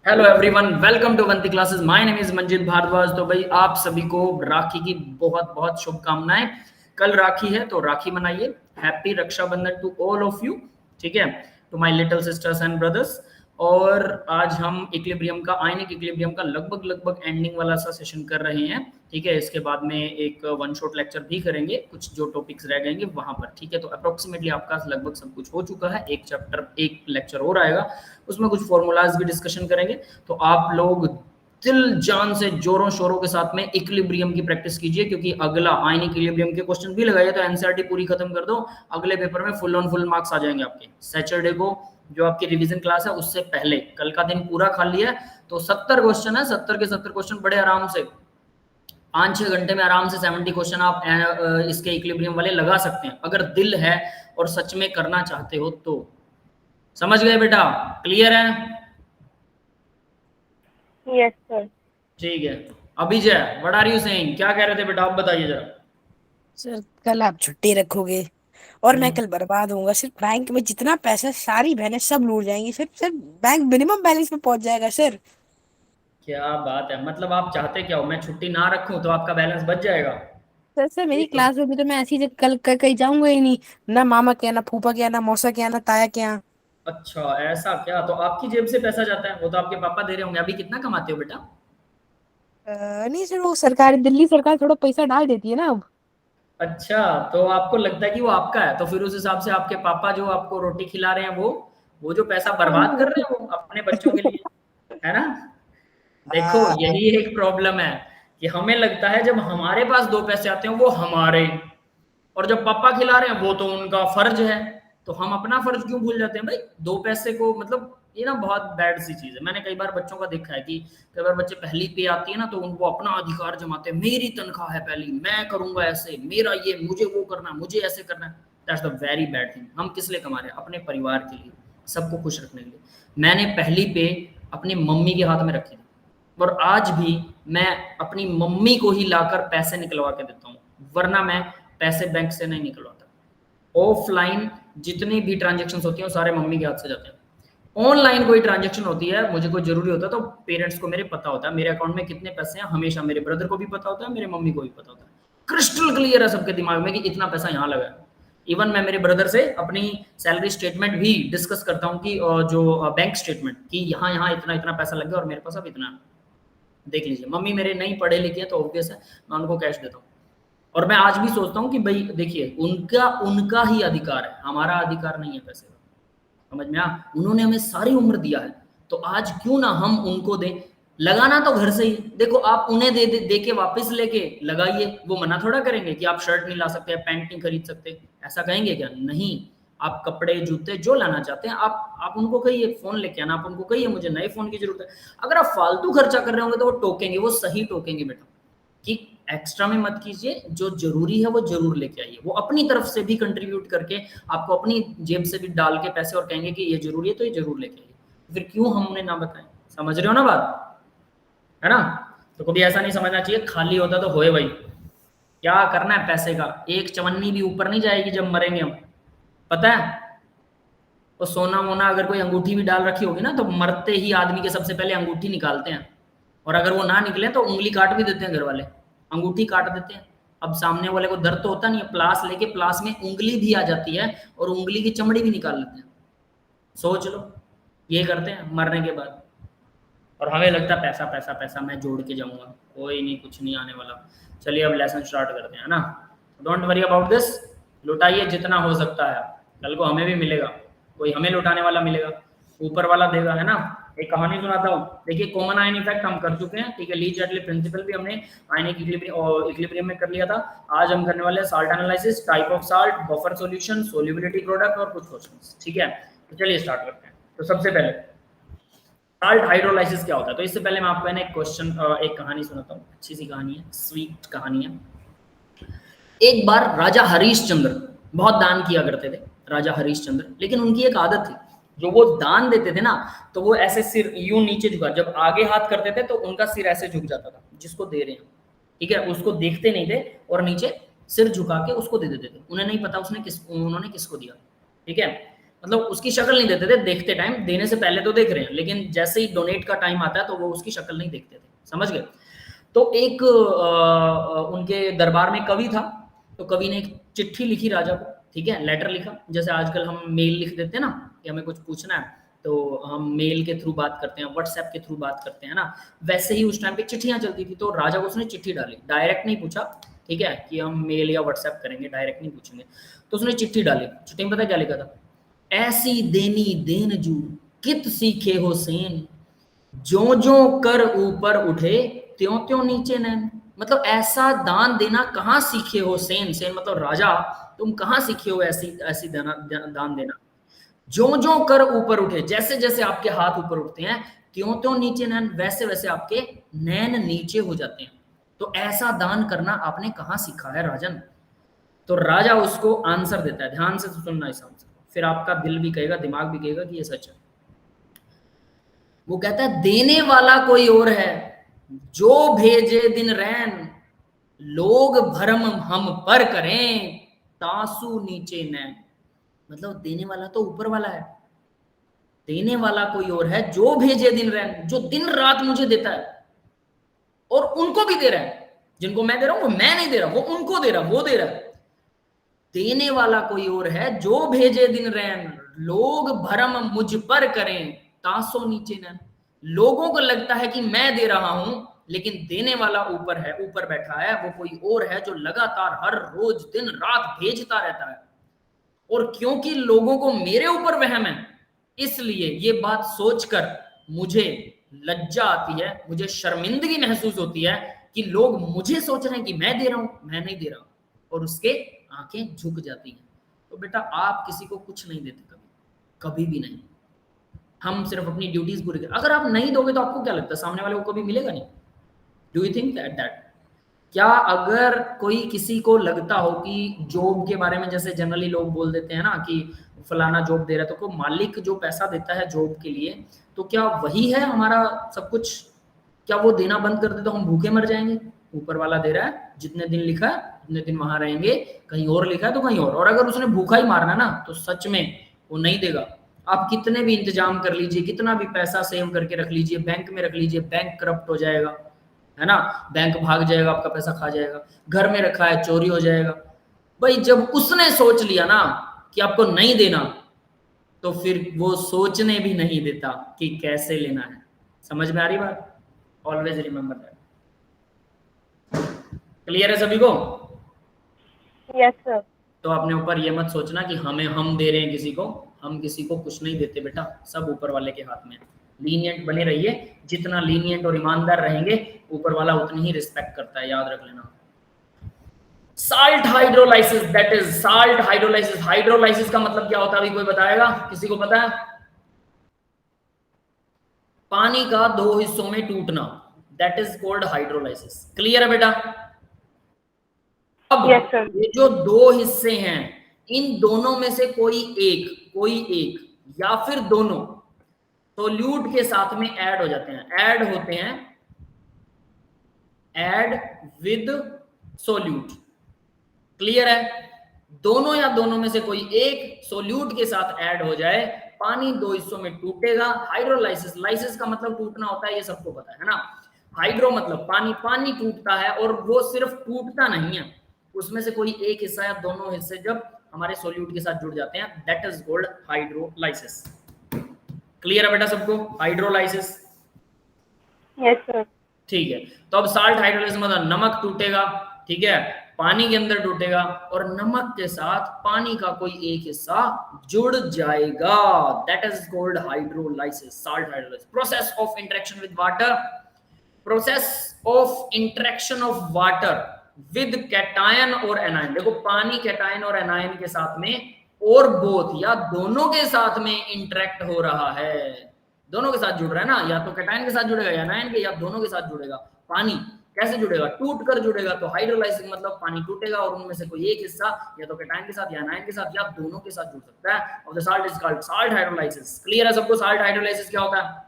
Hello everyone, welcome to Vanti classes. My name is Manjit Bhardwaj. तो भाई आप सभी को राखी की बहुत बहुत शुभकामनाएं। कल राखी है तो राखी मनाइए। Happy Rakshabandhan to all of you. ठीक है, to my little sisters and brothers. और आज हम इक्विलिब्रियम का, आयनिक इक्विलिब्रियम का लगभग लगभग एंडिंग वाला सा सेशन कर रहे हैं। ठीक है, इसके बाद में एक वन शॉट लेक्चर भी करेंगे, कुछ जो टॉपिक्स रह जाएंगे वहां पर। ठीक है, तो अप्रोक्सीमेटली आपका लगभग सब कुछ हो चुका है। एक चैप्टर, एक लेक्चर और आएगा, उसमें कुछ फॉर्मूलाज भी डिस्कशन करेंगे। तो आप लोग दिल जान से जोरों शोरों के साथ में इक्विलिब्रियम की प्रैक्टिस कीजिए, क्योंकि अगला आयनिक इक्विलिब्रियम के क्वेश्चन भी लगाइए तो एनसीईआरटी पूरी खत्म कर दो। अगले पेपर में फुल ऑन फुल मार्क्स आ जाएंगे आपके। सैटरडे को जो आपकी रिवीजन क्लास है उससे पहले कल का दिन पूरा खाली है। तो 70 क्वेश्चन है, 70 के 70 क्वेश्चन बड़े आराम से 5-6 घंटे में आराम से 70 क्वेश्चन आप इसके इक्विलिब्रियम वाले लगा सकते हैं, अगर दिल है और सच में करना चाहते हो तो। समझ गए बेटा? क्लियर है? Yes sir. ठीक है। Abhijay, what are you saying? क्या कह रहे थे बेटा, आप बताइए जरा। सर कल आप छुट्टी रखोगे और मैं हम्म, कल बर्बाद होऊंगा। सिर्फ बैंक में जितना पैसा सारी बहनें सब लूट जाएंगी। फिर बैंक मिनिमम बैलेंस में पहुंच जाएगा सर। क्या बात है, मतलब आप चाहते क्या हो, मैं छुट्टी ना रखूं तो आपका बैलेंस बच जाएगा? सर ये मेरी तो क्लास में भी तो मैं ऐसी जगह कल कहीं जाऊंगा ही नहीं। ना मामा के यहाँ, ना फूफा के यहाँ, ना मौसा के यहाँ, ना ताया के यहाँ। अच्छा, ऐसा क्या? तो आपकी जेब से पैसा जाता है? वो तो आपके पापा दे रहे होंगे। अभी कितना कमाते हो बेटा? नहीं सर, वो सरकार, दिल्ली सरकार थोड़ा पैसा डाल देती है ना अब। अच्छा, तो आपको लगता है कि वो आपका है, तो फिर उस हिसाब से आपके पापा जो आपको रोटी खिला रहे हैं वो जो पैसा बर्बाद कर रहे हैं वो अपने बच्चों के लिए, है ना? देखो, आ, यही एक प्रॉब्लम है कि हमें लगता है जब हमारे पास दो पैसे आते हैं वो हमारे, और जब पापा खिला रहे हैं वो तो उनका फर्ज है। तो हम अपना फर्ज क्यों भूल जाते हैं भाई? दो पैसे को मतलब, ये ना बहुत बैड सी चीज है। मैंने कई बार बच्चों का देखा है कि कई बार बच्चे पहली पे आती है ना तो उनको अपना अधिकार जमाते हैं, मेरी तनख्वाह है पहली, मैं करूंगा ऐसे, मेरा ये, मुझे वो करना है, मुझे ऐसे करना है। That's the very bad thing. हम किस लिए कमा रहे हैं? अपने परिवार के लिए, सबको खुश रखने के लिए। मैंने पहली पे अपनी मम्मी के हाथ में रखी थी, और आज भी मैं अपनी मम्मी को ही लाकर पैसे निकलवा के देता हूँ, वरना मैं पैसे बैंक से नहीं निकलवाता। ऑफलाइन जितनी भी ट्रांजेक्शन होती हैं वो सारे मम्मी के हाथ से जाते हैं। ऑनलाइन कोई ट्रांजेक्शन होती है, मुझे कोई जरूरी होता है तो पेरेंट्स को मेरे पता होता है मेरे अकाउंट में कितने पैसे हैं, हमेशा मेरे ब्रदर को भी पता होता है, मेरे मम्मी को भी पता होता है। क्रिस्टल क्लियर है सबके दिमाग में कि इतना पैसा यहाँ लगा है। इवन मैं मेरे ब्रदर से अपनी सैलरी स्टेटमेंट भी डिस्कस करता हूँ कि जो बैंक स्टेटमेंट, कि यहाँ यहाँ इतना इतना पैसा लग गया और मेरे पास अब इतना देख लीजिए। मम्मी मेरे नहीं पढ़े लिखे हैं तो ऑब्वियस है मैं उनको कैश देता हूँ। और मैं आज भी सोचता हूँ कि भाई देखिए, उनका उनका ही अधिकार है, हमारा अधिकार नहीं है पैसे का। समझ में आ? उन्होंने हमें सारी उम्र दिया है, तो आज क्यों ना हम उनको दें। लगाना तो घर से ही, देखो आप उन्हें दे के वापस लेके लगाइए, वो मना थोड़ा करेंगे कि आप शर्ट नहीं ला सकते, पैंट नहीं खरीद सकते, ऐसा कहेंगे क्या? नहीं। आप कपड़े जूते जो लाना चाहते हैं आप उनको कहिए फोन लेके आना, आप उनको कहिए मुझे नए फोन की जरूरत है। अगर आप फालतू खर्चा कर रहे होंगे तो वो टोकेंगे, वो सही टोकेंगे बेटा, कि एक्स्ट्रा में मत कीजिए, जो जरूरी है वो जरूर लेके आइए। वो अपनी तरफ से भी कंट्रीब्यूट करके आपको अपनी जेब से भी डाल के पैसे और कहेंगे कि ये जरूरी है तो ये जरूर लेके आइए। फिर क्यों हमने ना बताएं? समझ रहे हो ना बात, है ना? तो कभी ऐसा नहीं समझना चाहिए खाली होता तो होए भाई। क्या करना है पैसे का? एक चवन्नी भी ऊपर नहीं जाएगी जब मरेंगे हम, पता है? तो सोना वोना अगर कोई अंगूठी भी डाल रखी होगी ना तो मरते ही आदमी के सबसे पहले अंगूठी निकालते हैं, और अगर वो ना निकले तो उंगली काट भी देते हैं घर वाले, अंगूठी काट देते हैं। अब सामने वाले को दर्द तो होता नहीं है, प्लास लेके प्लास में उंगली भी आ जाती है और उंगली की चमड़ी भी निकाल लेते हैं। सोच लो, ये करते हैं मरने के बाद। और हमें लगता है पैसा पैसा पैसा मैं जोड़ के जाऊंगा, कोई नहीं, कुछ नहीं आने वाला। चलिए अब लेसन स्टार्ट करते हैं ना। डोंट वरी अबाउट दिस, लुटाइए जितना हो सकता है, कल को हमें भी मिलेगा, कोई हमें लुटाने वाला मिलेगा, ऊपर वाला देगा, है ना? एक कहानी सुनाता हूँ। देखिए, कॉमन आयन इफेक्ट हम कर चुके हैं, ठीक है। ली जेटली प्रिंसिपल भी हमने आयनिक इक्विलिब्रियम में कर लिया था। आज हम करने वाले हैं salt analysis, type of salt, buffer solution, solubility product और कुछ क्वेश्चंस, ठीक है। तो चलिए स्टार्ट करते हैं। तो सबसे पहले साल्ट हाइड्रोलाइसिस क्या होता है? तो इससे पहले मैं आपको एक क्वेश्चन, एक कहानी सुनाता हूँ, अच्छी सी कहानी है, स्वीट कहानी है। एक बार राजा हरीशचंद्र बहुत दान किया करते थे, राजा हरीशचंद्र, लेकिन उनकी एक आदत थी, जो वो दान देते थे ना तो वो ऐसे सिर यूं नीचे झुका, जब आगे हाथ करते थे तो उनका सिर ऐसे झुक जाता था जिसको दे रहे हैं, ठीक है। उसको देखते नहीं थे और नीचे सिर झुका के उसको दे देते थे, उन्हें नहीं पता उन्होंने किसको दिया, ठीक है। मतलब उसकी शक्ल नहीं देते थे देखते टाइम, देने से पहले तो देख रहे हैं, लेकिन जैसे ही डोनेट का टाइम आता है तो वो उसकी शक्ल नहीं देखते थे, समझ गए। तो एक उनके दरबार में कवि था, तो कवि ने एक चिट्ठी लिखी राजा को, ठीक है, लेटर लिखा, जैसे आजकल हम मेल लिख देते हैं ना कि हमें कुछ पूछना है तो हम मेल के थ्रू बात करते हैं, व्हाट्सएप के थ्रू बात करते हैं ना, वैसे ही उस टाइम पे चिट्ठियां चलती थी। तो राजा को उसने चिट्ठी डाली, डायरेक्ट नहीं पूछा, ठीक है, कि हम मेल या व्हाट्सएप करेंगे, डायरेक्ट नहीं पूछेंगे। तो उसने चिट्ठी डाली, चिट्ठी में पता क्या लिखा था, ऐसी देनी देन जू कित सीखे हो सेन, जो जो कर ऊपर उठे त्यों त्यों नीचे नैन। मतलब ऐसा दान देना कहाँ सीखे हो सेन, सेन मतलब राजा, तुम कहाँ सीखे हो ऐसी ऐसी दान देना। जो जो कर ऊपर उठे, जैसे जैसे आपके हाथ ऊपर उठते हैं त्यों त्यों नीचे नैन, वैसे वैसे आपके नैन नीचे हो जाते हैं। तो ऐसा दान करना आपने कहाँ सीखा है राजन। तो राजा उसको आंसर देता है, ध्यान से सुनना इस आंसर, फिर आपका दिल भी कहेगा, दिमाग भी कहेगा कि ये सच है। वो कहता है देने वाला कोई और है, जो भेजे दिन रैन, लोग भरम हम पर करें, तासू नीचे नैन। मतलब देने वाला तो ऊपर वाला है, देने वाला कोई और है, जो भेजे दिन रैन, जो दिन रात मुझे देता है और उनको भी दे रहा है, जिनको मैं दे रहा हूं वो मैं नहीं दे रहा, वो उनको दे रहा, वो दे रहा है। देने वाला कोई और है, जो भेजे दिन रैन, लोग भरम मुझ पर करें, तासो नीचे नैन। लोगों को लगता है कि मैं दे रहा हूं, लेकिन देने वाला ऊपर है, ऊपर बैठा है, वो कोई और है जो लगातार हर रोज दिन रात भेजता रहता है। और क्योंकि लोगों को मेरे ऊपर वहम है, इसलिए ये बात सोचकर मुझे लज्जा आती है, मुझे शर्मिंदगी महसूस होती है कि लोग मुझे सोच रहे हैं कि मैं दे रहा हूं, मैं नहीं दे रहा हूं, और उसके आंखें झुक जाती हैं। तो बेटा आप किसी को कुछ नहीं देते, कभी कभी भी नहीं। हम सिर्फ अपनी ड्यूटीज पूरी करें। अगर आप नहीं दोगे तो आपको क्या लगता है सामने वाले को कभी मिलेगा नहीं? डू यू थिंक दैट क्या अगर कोई किसी को लगता हो कि जॉब के बारे में, जैसे जनरली लोग बोल देते हैं ना कि फलाना जॉब दे रहा है, तो कोई मालिक जो पैसा देता है जॉब के लिए, तो क्या वही है हमारा सब कुछ? क्या वो देना बंद कर दे तो हम भूखे मर जाएंगे? ऊपर वाला दे रहा है, जितने दिन लिखा है उतने दिन वहां रहेंगे, कहीं और लिखा है तो कहीं और अगर उसने भूखा ही मारना ना तो सच में वो नहीं देगा। आप कितने भी इंतजाम कर लीजिए, कितना भी पैसा सेव करके रख लीजिए, बैंक में रख लीजिए, बैंक करप्ट हो जाएगा, है ना, बैंक भाग जाएगा, आपका पैसा खा जाएगा। घर में रखा है चोरी हो जाएगा। भाई जब उसने सोच लिया ना कि आपको नहीं देना, तो फिर वो सोचने भी नहीं देता कि कैसे लेना है। समझ में आ रही बात? Always remember that. क्लियर है सभी को? Yes sir. तो अपने ऊपर ये मत सोचना कि हम दे रहे हैं किसी को, हम किसी को कुछ नहीं देते बेटा, सब ऊपर वाले के हाथ में। लीनियंट बने रहिए, जितना लीनियंट और ईमानदार रहेंगे ऊपर वाला उतनी ही रिस्पेक्ट करता है, याद रख लेना। Salt hydrolysis, that is salt hydrolysis. Hydrolysis का मतलब क्या होता है, अभी कोई बताएगा? किसी को पता है? पानी का दो हिस्सों में टूटना, that is called hydrolysis. Clear है बेटा? अब यस सर। ये जो दो हिस्से हैं, इन दोनों में से कोई एक या फिर दोनों सोल्यूट के साथ में ऐड हो जाते हैं, ऐड होते हैं, ऐड विद सोल्यूट। क्लियर है? दोनों या दोनों में से कोई एक सोल्यूट के साथ ऐड हो जाए, पानी दो हिस्सों में टूटेगा। हाइड्रोलाइसिस, लाइसिस का मतलब टूटना होता है, ये सबको पता है ना। हाइड्रो मतलब पानी, पानी टूटता है, और वो सिर्फ टूटता नहीं है, उसमें से कोई एक हिस्सा या दोनों हिस्से जब हमारे सोल्यूट के साथ जुड़ जाते हैं, that is called hydrolysis. Clear है बेटा सबको? हाइड्रोलाइसिस। Yes sir. ठीक है, तो अब साल्ट हाइड्रोलाइसिस मतलब नमक टूटेगा, ठीक है, पानी के अंदर टूटेगा, और नमक के साथ पानी का कोई एक हिस्सा जुड़ जाएगा, that is called hydrolysis, salt hydrolysis. Process of interaction with water, process of interaction of water with cation और एनायन। देखो पानी कैटायन और एनायन के साथ में, और बोथ या दोनों के साथ में इंटरेक्ट हो रहा है, दोनों के साथ जुड़ रहा है ना, या तो कैटायन के साथ जुड़ेगा या एनायन के, या दोनों के साथ जुड़ेगा। पानी कैसे जुड़ेगा? टूट कर जुड़ेगा। तो हाइड्रोलाइसिस मतलब पानी टूटेगा और उनमें से कोई एक हिस्सा या तो कैटायन के साथ या एनायन के साथ या दोनों के साथ जुड़ सकता है, और the salt is called salt hydrolysis. Clear है सबको साल्ट हाइड्रोलाइसिस क्या होता है?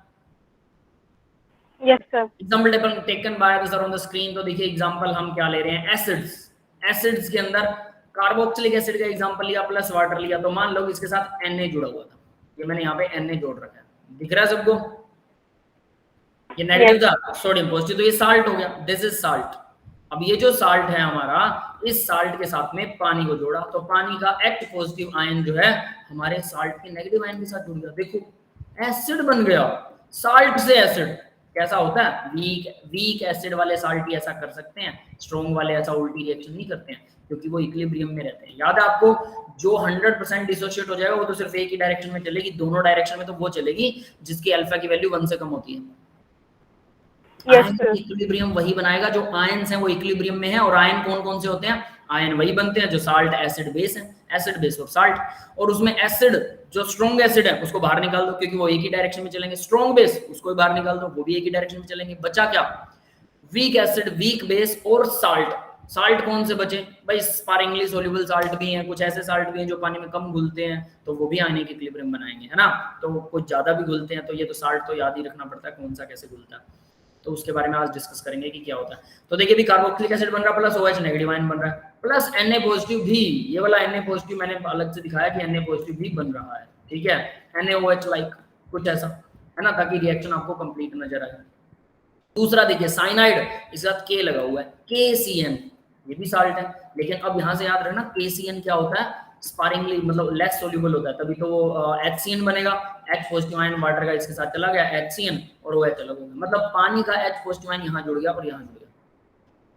Yes sir. Example taken by the sir on the screen. तो देखिए एग्जांपल हम क्या ले रहे हैं, एसिड्स। एसिड्स के अंदर कार्बोक्सिलिक एसिड का एग्जांपल लिया प्लस वाटर लिया, तो मान लो कि इसके साथ Na जुड़ा हुआ था, ये मैंने यहाँ पे Na जोड़ रखा है, दिख रहा है सबको? ये नेगेटिव था, सोडियम पॉजिटिव, तो ये साल्ट हो गया, दिस इज साल्ट। अब ये जो साल्ट है हमारा, इस साल्ट के साथ में पानी को जोड़ा, तो पानी का H पॉजिटिव आयन जो है हमारे साल्ट के नेगेटिव आयन के साथ जुड़ गया, देखो एसिड बन गया, साल्ट से एसिड। कैसा होता है, वीक एसिड वाले साल्ट ही ऐसा कर सकते हैं, स्ट्रॉन्ग वाले ऐसा उल्टी रिएक्शन नहीं करते हैं, क्योंकि वो इक्विलिब्रियम में रहते हैं। याद है आपको, जो 100% डिसोशिएट हो जाएगा वो तो सिर्फ एक ही डायरेक्शन में चलेगी, दोनों डायरेक्शन में तो वो चलेगी जिसकी अल्फा की वैल्यू 1 से कम होती है। इक्विलिब्रियम वही बनाएगा जो आयन्स हैं वो इक्विलिब्रियम में है, और आयन कौन कौन से होते हैं, आयन वही बनते हैं जो साल्ट एसिड बेस है, एसिड बेस और साल्ट। और उसमें एसिड जो स्ट्रॉन्ग एसिड है उसको बाहर निकाल दो, क्योंकि वो एक ही डायरेक्शन में चलेंगे, स्ट्रॉन्ग बेस उसको भी बाहर निकाल दो, वो भी एक ही डायरेक्शन में चलेंगे। बचा क्या, वीक एसिड, वीक बेस और साल्ट। साल्ट कौन से बचे भाई, स्पारिंगली सोल्यूबल साल्ट भी हैं, कुछ ऐसे साल्ट भी हैं जो पानी में कम घुलते हैं, तो वो भी आयनिक इक्विलिब्रियम बनाएंगे, है ना। तो कुछ ज्यादा भी घुलते हैं, तो ये तो साल्ट तो याद ही रखना पड़ता है कौन सा कैसे घुलता है, तो उसके बारे में आज डिस्कस करेंगे कि क्या होता है। तो देखिए भी कार्बोक्सिलिक एसिड बन रहा है, प्लस OH नेगेटिव आयन बन रहा है, प्लस Na पॉजिटिव भी, ये वाला Na पॉजिटिव मैंने अलग से दिखाया कि Na पॉजिटिव भी बन रहा है, ठीक है, NaOH लाइक कुछ ऐसा, है ना, ताकि रिएक्शन आपको कंप्लीट नजर आए। दूसरा देखिए साइनाइड, इसके साथ K लगा हुआ है, KCN, ये भी साल्ट है, लेकिन अब यहाँ से याद रखना KCN क्या होता है, स्पारिंगली मतलब लेस सोल्यूबल होता है, तभी तो वो HCN बनेगा, H पॉजिटिव आयन वाटर का इसके साथ चला गया, HCN और OH अलग हो गया, मतलब पानी का H पॉजिटिव आयन यहाँ जुड़ गया और यहाँ जुड़ गया,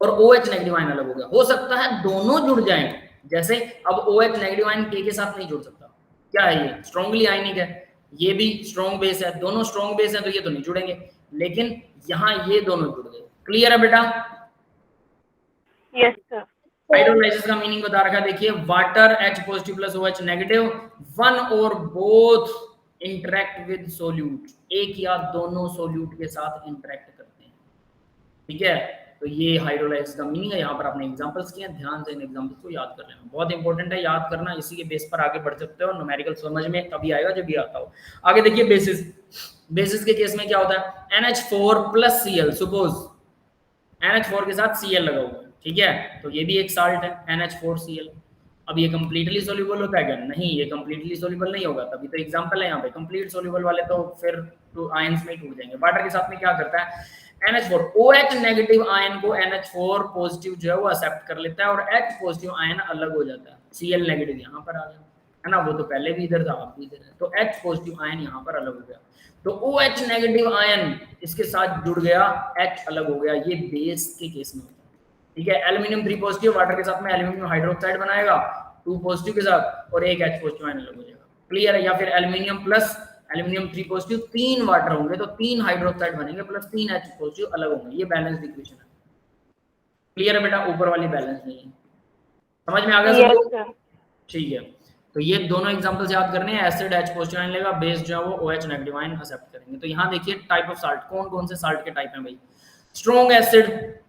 और OH नेगेटिव आयन अलग हो गया। हो सकता है दोनों जुड़ जाएं, जैसे अब OH नेगेटिव आयन K के साथ नहीं जुड़ सकता, क्या है ये, स्ट्रॉन्गली आयनिक है, ये भी स्ट्रॉन्ग बेस है, दोनों स्ट्रॉन्ग बेस है, तो ये तो नहीं जुड़ेंगे, लेकिन यहाँ ये दोनों जुड़ गए। क्लियर है बेटा? Yes sir. हाइड्रोलाइसिस का मीनिंग बता रखा है, देखिए water H positive plus OH negative, one और बोथ इंटरेक्ट विद सोल्यूट, एक या दोनों सोल्यूट के साथ इंटरेक्ट करते हैं, ठीक है। तो ये हाइड्रोलाइसिस का मीनिंग है। यहाँ पर आपने एग्जांपल्स किए हैं, ध्यान से इन एग्जांपल्स को याद कर लेना, बहुत इंपॉर्टेंट है याद करना, इसी के बेस पर आगे बढ़ सकते हो, न्यूमेरिकल समझ में तभी आएगा जब ये आता हो। आगे देखिए बेसिस, बेसिस के केस में क्या होता है, NH4 plus Cl, suppose NH4 के साथ Cl लगा हुआ है, ठीक है, तो ये भी एक साल्ट है NH4Cl। अब ये कंप्लीटली सोल्यूबल होता है क्या, नहीं, ये कंप्लीटली सोल्यूबल नहीं होगा, तभी तो एग्जांपल है यहाँ पे, कंप्लीट सोल्यूबल वाले तो फिर तो आयंस में टूट जाएंगे। वाटर के साथ में क्या करता है, NH4 OH नेगेटिव आयन को NH4 पॉजिटिव जो है वो एक्सेप्ट कर लेता है, और H पॉजिटिव आयन अलग हो जाता है, Cl नेगेटिव यहाँ पर आ गया, है ना, वो तो पहले भी इधर था अब भी इधर है, तो H पॉजिटिव आयन यहाँ पर अलग हो गया, तो OH नेगेटिव आयन इसके साथ जुड़ गया, H अलग हो गया, ये बेस के केस में होता है, ठीक है। एल्यूमिनियम 3 पॉजिटिव वाटर के साथ में एल्यूमिनियम हाइड्रोक्साइड बनाएगा 2 पॉजिटिव के साथ, और एक H पॉजिटिव आयन अलग हो जाएगा, क्लियर है। या फिर aluminium plus aluminium 3 positive, 3 water होंगे तो 3 हाइड्रोक्साइड बनेंगे प्लस 3 H पॉजिटिव अलग होंगे, ये बैलेंस्ड इक्वेशन है, क्लियर है बेटा, ऊपर वाली बैलेंस नहीं है, समझ में आ गया सबको, ठीक है। तो ये दोनों एग्जांपल्स याद करने हैं, एसिड H पॉजिटिव आयन लेगा, बेस जो है वो OH नेगेटिव आयन एक्सेप्ट करेंगे। तो यहाँ देखिए टाइप ऑफ साल्ट, कौन कौन से साल्ट के टाइप हैं भाई, strong acid,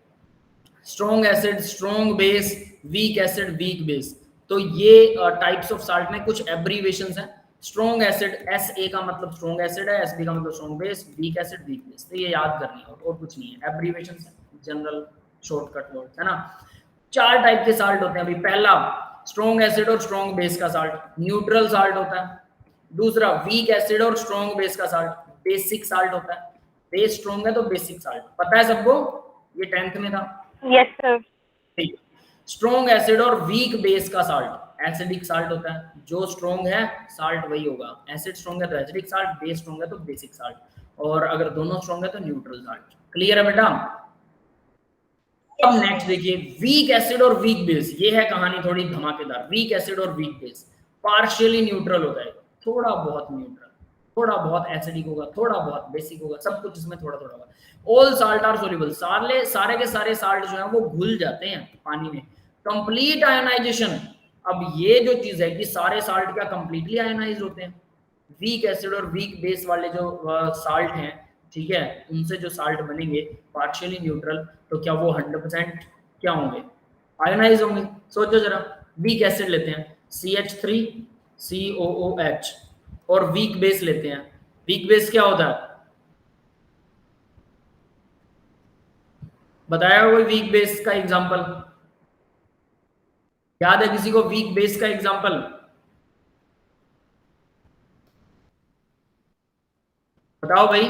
strong base, weak acid, weak base. तो ये टाइप्स ऑफ साल्ट में कुछ एब्रीविएशंस हैं। स्ट्रॉन्ग एसिड SA का मतलब स्ट्रॉन्ग एसिड है, SB का मतलब strong base, weak acid weak base, तो ये याद करनी है और कुछ नहीं है, एब्रीविएशंस है, जनरल शॉर्टकट वर्ड्स, है ना। 4 टाइप के साल्ट होते हैं अभी, पहला स्ट्रॉन्ग एसिड और स्ट्रॉन्ग बेस का साल्ट, न्यूट्रल साल्ट होता है। दूसरा वीक एसिड और स्ट्रॉन्ग बेस का साल्ट, बेसिक साल्ट होता है, बेस स्ट्रॉन्ग है तो बेसिक साल्ट, पता है सबको, ये 10th में था, यस सर। ठीक। स्ट्रॉन्ग एसिड और वीक बेस का साल्ट, एसिडिक साल्ट होता है, जो स्ट्रॉन्ग है साल्ट वही होगा, एसिड स्ट्रॉन्ग है तो एसिडिक साल्ट, बेस स्ट्रॉन्ग है तो बेसिक साल्ट, और अगर दोनों स्ट्रॉन्ग है तो न्यूट्रल साल्ट, क्लियर है बेटा। अब नेक्स्ट देखिए वीक एसिड और वीक बेस, ये है कहानी थोड़ी धमाकेदार। वीक एसिड और वीक बेस पार्शियली न्यूट्रल होता है, थोड़ा बहुत न्यूट्रल, थोड़ा बहुत एसिडिक होगा, थोड़ा बहुत बेसिक होगा, सब कुछ इसमें थोड़ा थोड़ा होगा। ऑल साल्ट आर सोल्यूबल, सारे के सारे साल्ट जो है वो घुल जाते हैं पानी में। कंप्लीट आयनाइजेशन, अब ये जो चीज है कि सारे साल्ट क्या कंप्लीटली आयनाइज होते हैं, वीक एसिड और वीक बेस वाले जो साल्ट हैं, ठीक है, उनसे जो साल्ट बनेंगे पार्शियली न्यूट्रल, तो क्या वो 100% क्या होंगे, आयनाइज होंगे। सोचो जरा, वीक एसिड लेते हैं CH3COOH, और वीक बेस लेते हैं, वीक बेस क्या होता है, बताया कोई वीक बेस का एग्जांपल, याद है किसी को वीक बेस का एग्जांपल? बताओ भाई।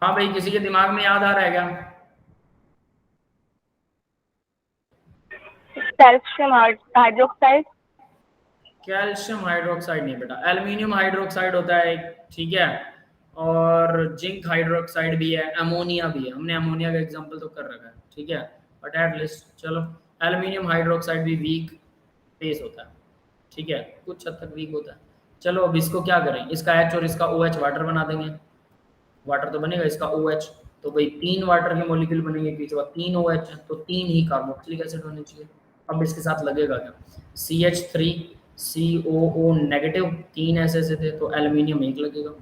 हाँ भाई, किसी के दिमाग में याद आ रहा है क्या? Calcium hydroxide. कैल्शियम हाइड्रोक्साइड नहीं बेटा, एल्यूमिनियम हाइड्रोक्साइड होता है एक, ठीक है, और जिंक हाइड्रोक्साइड भी है, अमोनिया भी है। हमने अमोनिया का एग्जांपल तो कर रखा है, ठीक है, बट एटलीस्ट चलो एल्यूमिनियम हाइड्रोक्साइड भी वीक बेस होता है, ठीक है, कुछ हद तक वीक होता है। चलो अब इसको क्या करें, इसका H और इसका OH वाटर बना देंगे। वाटर तो बनेगा, इसका OH, तो भाई 3 वाटर के मॉलिक्यूल बनेंगे, पीछे 3 OH, तो 3 ही कार्बोक्सिलिक एसिड होने चाहिए। अब इसके साथ लगेगा क्या, CH3 COO नेगेटिव, 3 ऐसे थे, तो एल्यूमिनियम 1 लगेगा,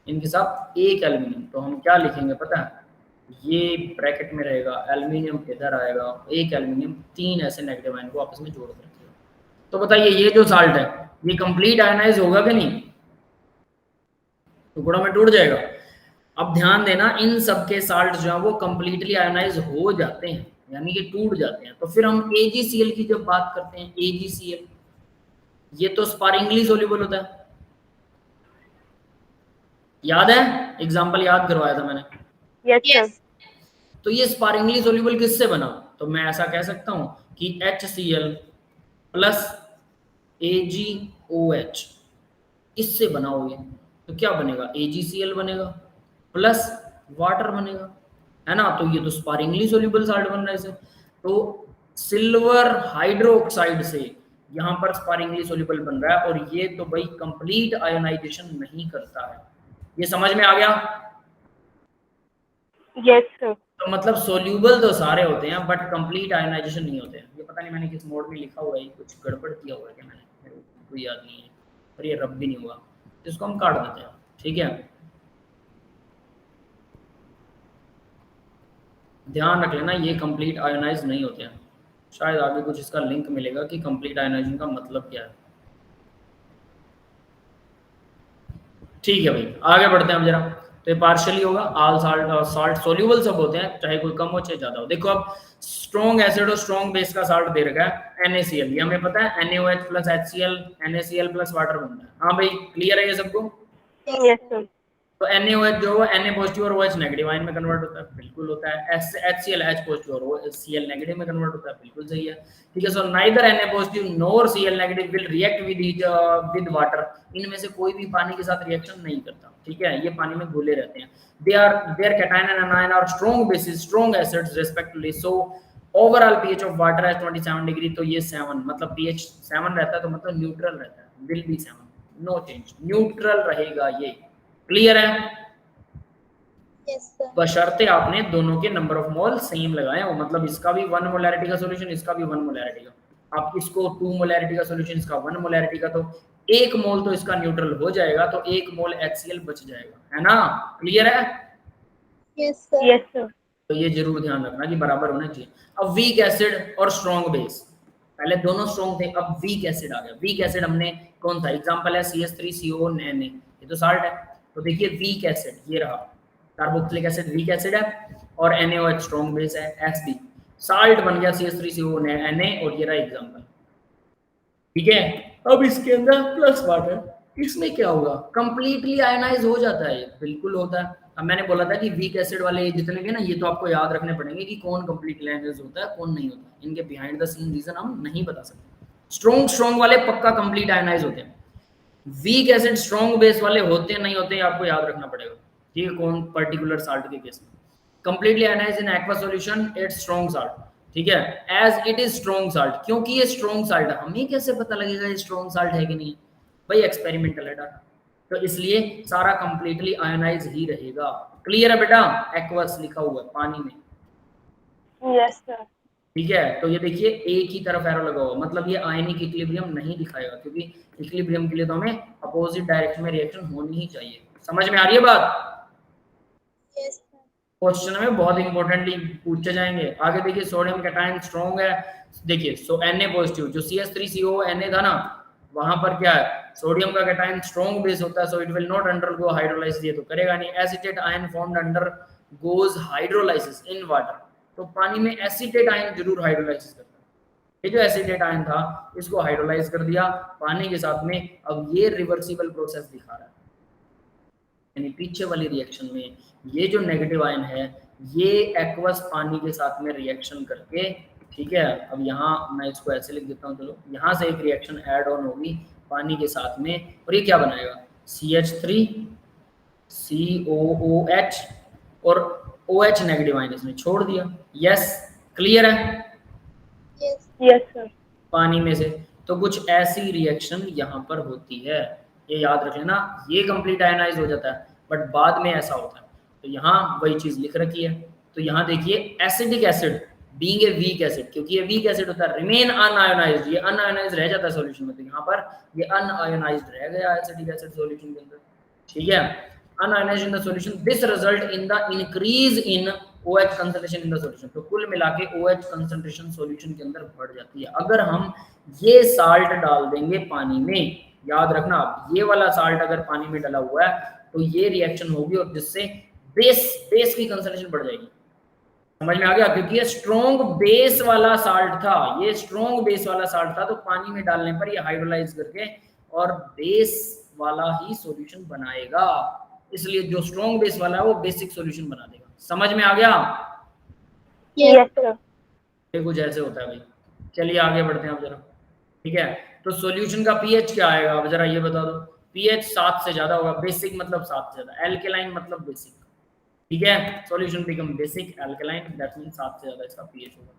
इनके साथ 1 एल्यूमिनियम, तो हम क्या लिखेंगे पता है, ये ब्रैकेट में रहेगा, एल्यूमिनियम इधर आएगा, 1 एल्यूमिनियम, 3 ऐसे नेगेटिव आयन को आपस में जोड़ कर रखेगा। तो बताइए ये जो साल्ट है ये कंप्लीट आयनाइज होगा कि नहीं, टुकड़ों में टूट जाएगा। अब ध्यान देना, इन सब के साल्ट जो है वो कंप्लीटली आयनाइज हो जाते हैं, यानी कि टूट जाते हैं। तो फिर हम AgCl की जब बात करते हैं, AgCl ये तो स्पारिंगली सोल्यूबल होता है, याद है, एग्जांपल याद करवाया था मैंने। Yes sir. तो ये स्पारिंगली सोल्यूबल किससे बना, तो मैं ऐसा कह सकता हूं कि HCl प्लस AgOH इससे बना हो ये, तो क्या बनेगा, AgCl बनेगा प्लस वाटर बनेगा, है ना। तो ये तो स्पारिंगली सोल्यूबल साल्ट बन रहा है इसे। तो सिल्वर हाइड्रोक्साइड से यहाँ पर स्पारिंगली सोल्यूबल बन रहा है, और ये तो भाई कंप्लीट आयोनाइजेशन नहीं करता है। ये समझ में आ गया? Yes sir. तो मतलब सोल्यूबल तो सारे होते हैं बट कंप्लीट आयोनाइजेशन नहीं होते हैं। ये पता नहीं मैंने किस मोड में लिखा हुआ है, कुछ गड़बड़ किया हुआ है क्या मैंने, मेरे को कोई याद नहीं है, पर ये रब भी नहीं हुआ, इसको हम काट देते हैं, ठीक है। ध्यान रख लेना ये कंप्लीट आयोनाइज नहीं होते हैं। शायद आगे कुछ इसका लिंक मिलेगा कि कंप्लीट आयोनाइजेशन का मतलब क्या है। ठीक है भाई, आगे बढ़ते हैं हम जरा। तो ये पार्शियली होगा, ऑल साल्ट सोल्यूबल सब होते हैं, चाहे कोई कम हो चाहे ज्यादा हो। देखो अब स्ट्रॉन्ग एसिड और स्ट्रॉन्ग बेस का साल्ट दे रखा है NaCl, ये हमें पता है NaOH plus HCl NaCl plus water बनता है। हाँ भाई, क्लियर है ये सबको? Yes sir. तो NaOH जो है Na पॉजिटिव और OH नेगेटिव आयन में कन्वर्ट होता है, बिल्कुल होता है। HCl H पॉजिटिव और Cl नेगेटिव में कन्वर्ट होता है, बिल्कुल सही है, ठीक है। So neither Na positive nor Cl negative will react with water, इनमें से कोई भी पानी के साथ रिएक्शन नहीं करता, ठीक है, ये पानी में घुले रहते हैं। There cation and anion are strong bases strong acids respectively. So overall pH of water है 27 डिग्री, तो ये 7, मतलब pH 7 रहता है, तो मतलब न्यूट्रल रहता है, will be 7, no change, neutral रहेगा ये। क्लियर है? Yes sir. बशर्ते आपने दोनों के नंबर ऑफ मोल सेम लगाए हो, मतलब इसका भी 1 मोलैरिटी का सॉल्यूशन, इसका भी 1 मोलैरिटी का। आप इसको 2 मोलैरिटी का सॉल्यूशन, इसका 1 मोलैरिटी का, तो 1 मोल तो इसका न्यूट्रल हो जाएगा, तो 1 मोल HCl बच जाएगा, है ना। क्लियर है? Yes sir. Yes sir. तो ये जरूर ध्यान रखना कि बराबर होना चाहिए। अब वीक एसिड और स्ट्रॉन्ग बेस, पहले दोनों स्ट्रॉन्ग थे, अब वीक एसिड आ गया। वीक एसिड हमने कौन था, एग्जांपल है CH3CO Na, ये तो साल्ट है। तो देखिए वीक एसिड ये रहा, कार्बोक्सिलिक एसिड वीक एसिड है, और NaOH स्ट्रॉन्ग बेस है, Sb साल्ट बन गया CH3CO Na, और ये रहा एग्जांपल, ठीक है। अब इसके अंदर प्लस वाटर, इसमें क्या होगा, कंप्लीटली आयनाइज हो जाता है, बिल्कुल होता है। अब मैंने बोला था कि वीक एसिड वाले जितने भी ना, ये तो आपको याद रखने पड़ेंगे कि कौन कंप्लीटली आयनाइज होता है कौन नहीं होता, इनके बिहाइंड द सीन रीजन हम नहीं बता सकते। स्ट्रॉन्ग वाले पक्का कंप्लीट आयनाइज होते हैं, वीक एसिड स्ट्रॉन्ग बेस वाले होते नहीं होते, आपको याद रखना पड़ेगा, ठीक है, कौन पर्टिकुलर साल्ट के केस में। Completely ionise in aqua solution it's strong salt, ठीक है, as it is strong salt. क्योंकि ये स्ट्रॉन्ग साल्ट है, हमें कैसे पता लगेगा ये स्ट्रॉन्ग साल्ट है कि नहीं, भाई एक्सपेरिमेंटल है डाटा, तो इसलिए सारा कंप्लीटली आयनाइज ही रहेगा। क्लियर है बेटा? एक्वस लिखा हुआ है पानी में, यस सर। ठीक है। तो ये देखिए एक ही तरफ एरो लगा हुआ, मतलब ये आयनिक इक्विलिब्रियम नहीं दिखाएगा, क्योंकि इक्विलिब्रियम के लिए तो हमें अपोजिट डायरेक्शन में रिएक्शन होनी ही चाहिए। समझ में आ रही है बात? Yes sir. क्वेश्चन में बहुत इंपॉर्टेंटली पूछे जाएंगे। आगे देखिए सोडियम कैटायन स्ट्रॉन्ग है, देखिए सो Na पॉजिटिव जो CH3CO Na था ना, वहां पर क्या है, सोडियम का कैटायन स्ट्रॉन्ग बेस होता है, so it will not undergo hydrolysis, ये तो करेगा नहीं। Acetate ion formed under goes hydrolysis in water, तो पानी में एसिटेट आयन जरूर हाइड्रोलाइसिस करता है। ये जो एसिटेट आयन था इसको हाइड्रोलाइज कर दिया पानी के साथ में, अब ये रिवर्सिबल प्रोसेस दिखा रहा है, यानी पीछे वाली रिएक्शन में ये जो नेगेटिव आयन है ये एक्वस पानी के साथ में रिएक्शन करके, ठीक है, अब यहाँ मैं इसको ऐसे लिख देता हूँ, चलो यहाँ से एक रिएक्शन ऐड ऑन होगी पानी के साथ में, और ये क्या बनाएगा, CH3 COOH और OH नेगेटिव आयन इसने छोड़ दिया। यस, क्लियर है? Yes. Yes, sir. पानी में से तो कुछ ऐसी रिएक्शन यहाँ पर होती है, ये याद रख लेना। ये कंप्लीट आयनाइज हो जाता है बट बाद में ऐसा होता है, तो यहाँ वही चीज लिख रखी है। तो यहाँ देखिए acidic acid being a weak acid, क्योंकि ये वीक एसिड होता है, रिमेन अनआयोनाइज्ड, ये अनआयोनाइज्ड रह जाता है सॉल्यूशन में, तो यहाँ पर ये अनआयोनाइज्ड रह गया एसिडिक एसिड सॉल्यूशन के अंदर, ठीक है, unionised in the solution, this result in the increase in OH concentration in the solution. तो कुल मिला के OH कंसंट्रेशन सॉल्यूशन के अंदर बढ़ जाती है अगर हम ये साल्ट डाल देंगे पानी में। याद रखना आप, ये वाला साल्ट अगर पानी में डाला हुआ है तो ये रिएक्शन होगी और जिससे बेस की कंसंट्रेशन बढ़ जाएगी। समझ में आ गया? क्योंकि ये स्ट्रॉन्ग बेस वाला साल्ट था, ये स्ट्रॉन्ग बेस वाला साल्ट था, तो पानी में डालने पर ये हाइड्रोलाइज करके और बेस वाला ही सॉल्यूशन बनाएगा, इसलिए जो स्ट्रॉन्ग बेस वाला है वो बेसिक सॉल्यूशन बना देगा। समझ में आ गया? Yes, sir. ये कुछ ऐसे होता है भाई। चलिए आगे बढ़ते हैं अब जरा, ठीक है। तो सॉल्यूशन का पीएच क्या आएगा, अब जरा ये बता दो। पीएच 7 से ज्यादा होगा, बेसिक मतलब 7 से ज्यादा, एल्केलाइन मतलब बेसिक, ठीक है। Solution become basic alkaline, that means 7 से ज्यादा इसका पीएच होगा,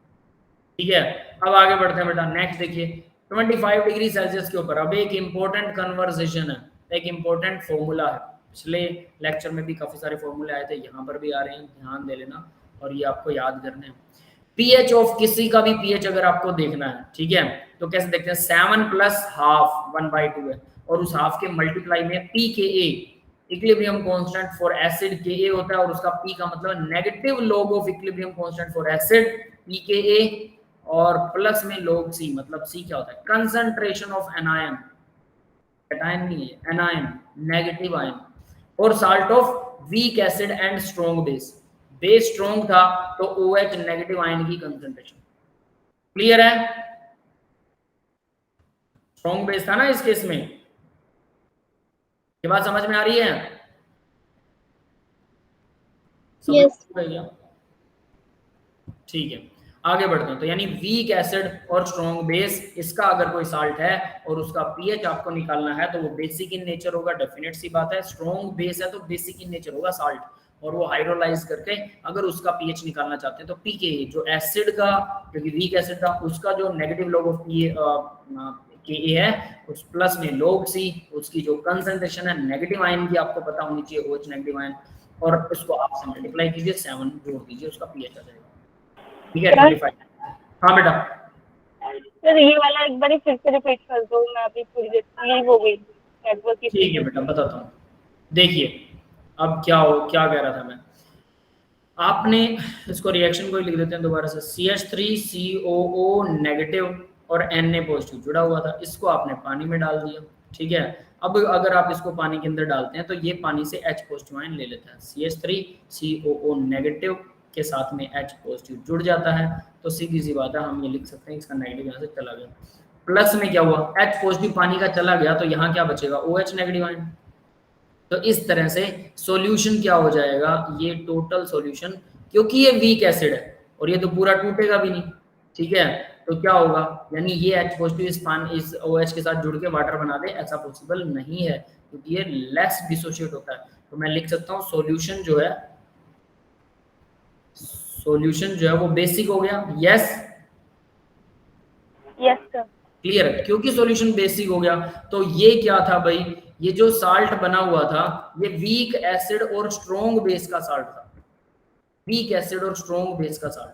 ठीक है। अब आगे बढ़ते हैं बेटा, नेक्स्ट देखिए 25 डिग्री सेल्सियस के ऊपर। अब एक इंपॉर्टेंट कन्वर्सेशन है, एक इंपॉर्टेंट फॉर्मूला है, पिछले लेक्चर में भी काफी सारे फॉर्मूले आए थे, यहाँ पर भी आ रहे हैं, ध्यान दे लेना और ये आपको याद करने हैं। पीएच ऑफ किसी का भी पीएच अगर आपको देखना है, ठीक है, तो कैसे देखते हैं, 7 + हाफ 1/2 है और उस हाफ के मल्टीप्लाई में pKa, equilibrium constant for acid Ka होता है और उसका P का मतलब negative log of equilibrium constant for acid pKa और प्लस में log C, मतलब C क्या होता है, कंसंट्रेशन ऑफ एनायन, कैटायन नहीं है, एनायन नेगेटिव आयन, और salt of weak acid and strong base, base strong था तो OH नेगेटिव आयन की कंसंट्रेशन। क्लियर है? स्ट्रॉन्ग बेस था ना इस केस में, ये बात समझ में आ रही है? Yes. ठीक है, आगे बढ़ते हैं। तो यानी वीक एसिड और स्ट्रॉन्ग बेस, इसका अगर कोई साल्ट है और उसका पीएच आपको निकालना है तो वो बेसिक इन नेचर होगा, डेफिनेट सी बात है। स्ट्रॉन्ग बेस है तो बेसिक इन नेचर होगा साल्ट, और वो हाइड्रोलाइज करके अगर उसका पीएच निकालना चाहते हैं तो pKa, जो एसिड का, क्योंकि वीक एसिड था, उसका जो नेगेटिव लॉग ऑफ Ka है उस प्लस में log C, उसकी जो कंसंट्रेशन है नेगेटिव आयन की आपको पता होनी चाहिए, OH नेगेटिव आयन, और उसको आप से मल्टीप्लाई कीजिए, 7 जोड़ दीजिए, उसका पीएच आ जाएगा, ठीक है। 25। हाँ बेटा सर ये वाला एक बार फिर से रिपीट कर दो, मैं अभी थोड़ी देर लीव हो गई नेटवर्क की। ठीक है बेटा, बताता हूँ। देखिए अब क्या कह रहा था मैं, आपने इसको रिएक्शन को ही लिख देते हैं दोबारा से, CH3COO नेगेटिव और Na पॉजिटिव जुड़ा हुआ था, इसको आपने पानी में डाल दिया, ठीक है। अब अगर आप इसको पानी के अंदर डालते हैं तो ये पानी से H पॉजिटिव आयन ले लेता है, CH3COO नेगेटिव के साथ में H पॉजिटिव जुड़ जाता है, तो सीधी सी बात है हम ये लिख सकते हैं इसका नेगेटिव यहाँ से चला गया, प्लस में क्या हुआ, H पॉजिटिव पानी का चला गया तो यहाँ क्या बचेगा, OH नेगेटिव आयन। तो इस तरह से सॉल्यूशन क्या हो जाएगा, ये टोटल सॉल्यूशन, क्योंकि ये वीक एसिड है और ये तो पूरा टूटेगा भी नहीं, ठीक है, तो क्या होगा, यानी ये H पॉजिटिव इस OH के साथ जुड़ के वाटर बना दे, ऐसा पॉसिबल नहीं है क्योंकि ये लेस डिसोशिएट होता है। तो मैं लिख सकता हूँ सॉल्यूशन जो है वो बेसिक हो गया। यस यस सर, क्लियर है, क्योंकि सॉल्यूशन बेसिक हो गया तो ये क्या था भाई, ये जो साल्ट बना हुआ था ये वीक एसिड और स्ट्रॉन्ग बेस का साल्ट था, वीक एसिड और स्ट्रॉन्ग बेस का साल्ट,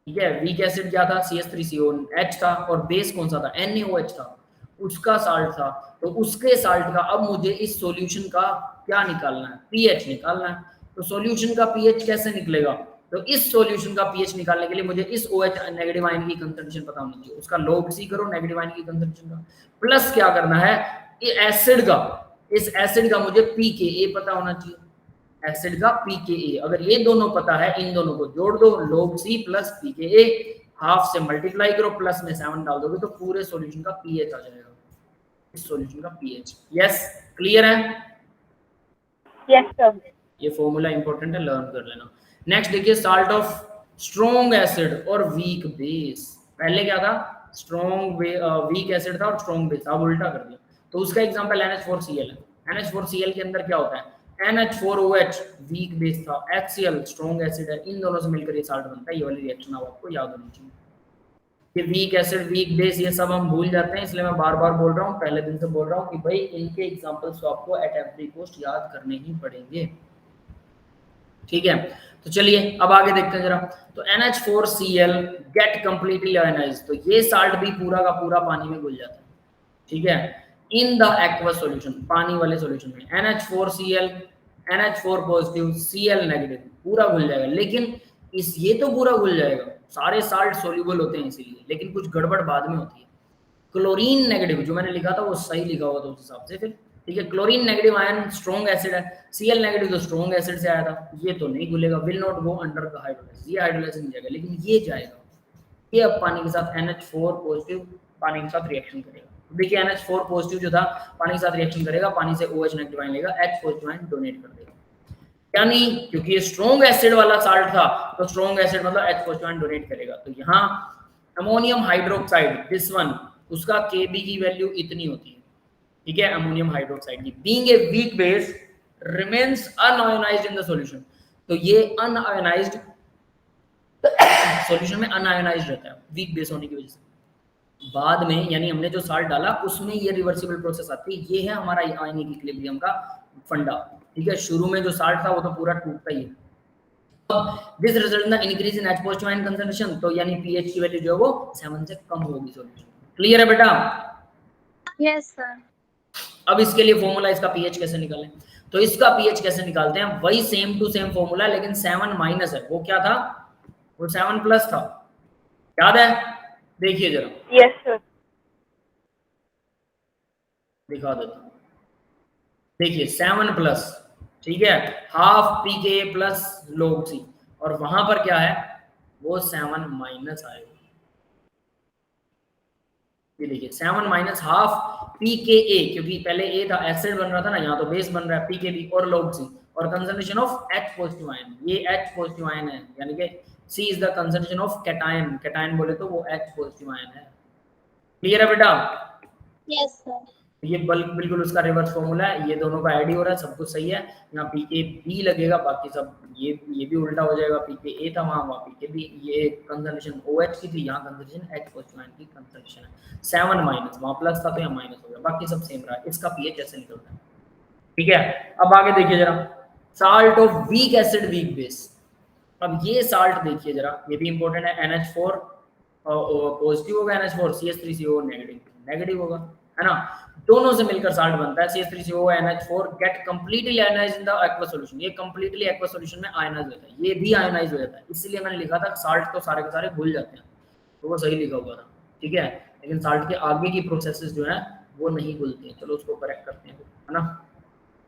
ठीक है। वीक एसिड क्या था, CH3COH था, और बेस कौन सा था, NaOH था, उसका साल्ट था। तो उसके साल्ट का अब मुझे इस सॉल्यूशन का क्या निकालना है, पीएच निकालना है। तो सॉल्यूशन का पीएच कैसे निकलेगा, तो इस सॉल्यूशन का पीएच निकालने के लिए मुझे इस OH नेगेटिव आयन की कंसंट्रेशन पता होनी चाहिए, उसका log C करो नेगेटिव आयन की कंसंट्रेशन का, प्लस क्या करना है एसिड का, इस एसिड का मुझे pKa पता होना चाहिए, एसिड का pKa, अगर ये दोनों पता है इन दोनों को जोड़ दो, log C plus pKa, half से मल्टीप्लाई करो, प्लस में 7 डाल दोगे तो पूरे सॉल्यूशन का पीएच आ जाएगा, इस सॉल्यूशन का पीएच। यस, क्लियर है? Yes sir. ये फॉर्मूला इंपॉर्टेंट है, लर्न कर लेना। नेक्स्ट देखिए साल्ट ऑफ स्ट्रॉन्ग एसिड और वीक बेस। पहले क्या था, स्ट्रॉन्ग वीक एसिड था और स्ट्रॉन्ग बेस, अब उल्टा कर दिया। तो उसका एग्जांपल NH4Cl है। NH4Cl के अंदर क्या होता है, NH4OH वीक बेस था, HCl स्ट्रॉन्ग एसिड है, इन दोनों से मिलकर ये साल्ट बनता है। ये वाली रिएक्शन अब आपको याद होनी चाहिए। ये वीक एसिड वीक बेस ये सब हम भूल जाते हैं, इसलिए मैं बार बार बोल रहा हूँ, पहले दिन से बोल रहा हूँ कि भाई इनके एग्जांपल्स तो आपको एट एवरी कॉस्ट याद करने ही पड़ेंगे, ठीक है। तो चलिए अब आगे देखते हैं जरा। तो NH4Cl गेट कंप्लीटली आयनाइज्ड, तो ये साल्ट भी पूरा का पूरा पानी में घुल जाता है, ठीक है, इन द एक्वस सॉल्यूशन, पानी वाले सॉल्यूशन में। NH4Cl NH4 positive Cl negative पूरा घुल जाएगा, लेकिन इस ये तो पूरा घुल जाएगा, सारे साल्ट सोल्यूबल होते हैं इसीलिए, लेकिन कुछ गड़बड़ बाद में होती है। क्लोरीन नेगेटिव जो मैंने लिखा था वो सही लिखा हुआ था उस हिसाब से, फिर ठीक है। Chlorine negative ion strong acid है, Cl नेगेटिव तो स्ट्रॉन्ग एसिड से आया था, ये तो नहीं घुलेगा, will not go under the hydrolysis, ये हाइड्रोलाइसिस नहीं जाएगा, लेकिन ये जाएगा, ये अब पानी के साथ NH4 पॉजिटिव पानी के साथ रिएक्शन करेगा। देखिए NH4 पॉजिटिव जो था पानी के साथ रिएक्शन करेगा, पानी से OH नेगेटिव आयन लेगा, H पॉजिटिव आयन डोनेट कर देगा, यानी क्योंकि ये स्ट्रॉन्ग एसिड वाला साल्ट था तो स्ट्रॉन्ग एसिड मतलब H पॉजिटिव आयन डोनेट करेगा। तो यहाँ अमोनियम हाइड्रोक्साइड दिस वन, उसका Kb की वैल्यू इतनी होती है, ठीक है, अमोनियम हाइड्रोक्साइड की, being a weak base remains unionised in the solution, तो ये अनआयोनाइज्ड सॉल्यूशन में अनआयोनाइज्ड रहता है वीक बेस होने की वजह से। बाद में यानी हमने जो साल्ट डाला उसमें ये रिवर्सिबल प्रोसेस आती है, ये है हमारा आयनिक इक्विलिब्रियम का फंडा, ठीक है। शुरू में जो साल्ट था वो तो पूरा टूटता ही है। This result in the increase in H positive ion concentration, तो यानी pH की वैल्यू जो है वो 7 से कम होगी सॉल्यूशन। क्लियर है बेटा? Yes, sir. अब इसके लिए फॉर्मूला, इसका pH कैसे निकालें? तो इसका pH कैसे निकालते हैं, वही सेम टू सेम फॉर्मूला, लेकिन 7 माइनस है, वो क्या था, वो 7 प्लस था, याद है? देखिए जरा, यस सर। दिखा देता हूं, देखिए 7 प्लस, ठीक है, half pKa plus log C, और वहां पर क्या है, वो 7 माइनस आएगा। ये देखिए 7 माइनस हाफ pKa, क्योंकि पहले A था, एसिड बन रहा था ना, यहाँ तो बेस बन रहा है pKb और log C, और concentration of H positive ion, ये H पॉजिटिव आयन है, यानी कि C is the concentration of cation, cation बोले तो वो H पॉजिटिव आयन है। क्लियर है बेटा? Yes, sir. ये बिल्कुल उसका रिवर्स फॉर्मूला है, ये दोनों का ऐड ही हो रहा है, सब कुछ सही है। यहाँ pKb लगेगा, बाकी सब ये भी उल्टा हो जाएगा, pKa था वहाँ pKb, ये कंसंट्रेशन OH की थी, यहाँ कंसंट्रेशन H पॉजिटिव आयन की कंसंट्रेशन है। 7 माइनस, वहाँ प्लस था तो यहाँ माइनस हो गया, बाकी सब सेम रहा। इसका pH ऐसे निकलता है, ठीक है। अब आगे देखिए जरा, salt of weak acid weak base. अब ये साल्ट देखिए जरा, ये भी इंपॉर्टेंट है। NH4 पॉजिटिव होगा, NH4 CH3COO नेगेटिव होगा, है ना, दोनों से मिलकर साल्ट बनता है। CH3COO NH4 get completely ionised in the aqueous solution, ये कंप्लीटली एक्वस सॉल्यूशन में आयनाइज होता है, ये भी आयनाइज हो जाता है, इसलिए मैंने लिखा था साल्ट तो सारे के सारे घुल जाते हैं, तो वो सही लिखा हुआ था, ठीक है। लेकिन साल्ट के आगे की प्रोसेसेस जो है वो नहीं घुलती हैं, चलो उसको करेक्ट करते हैं, है ना,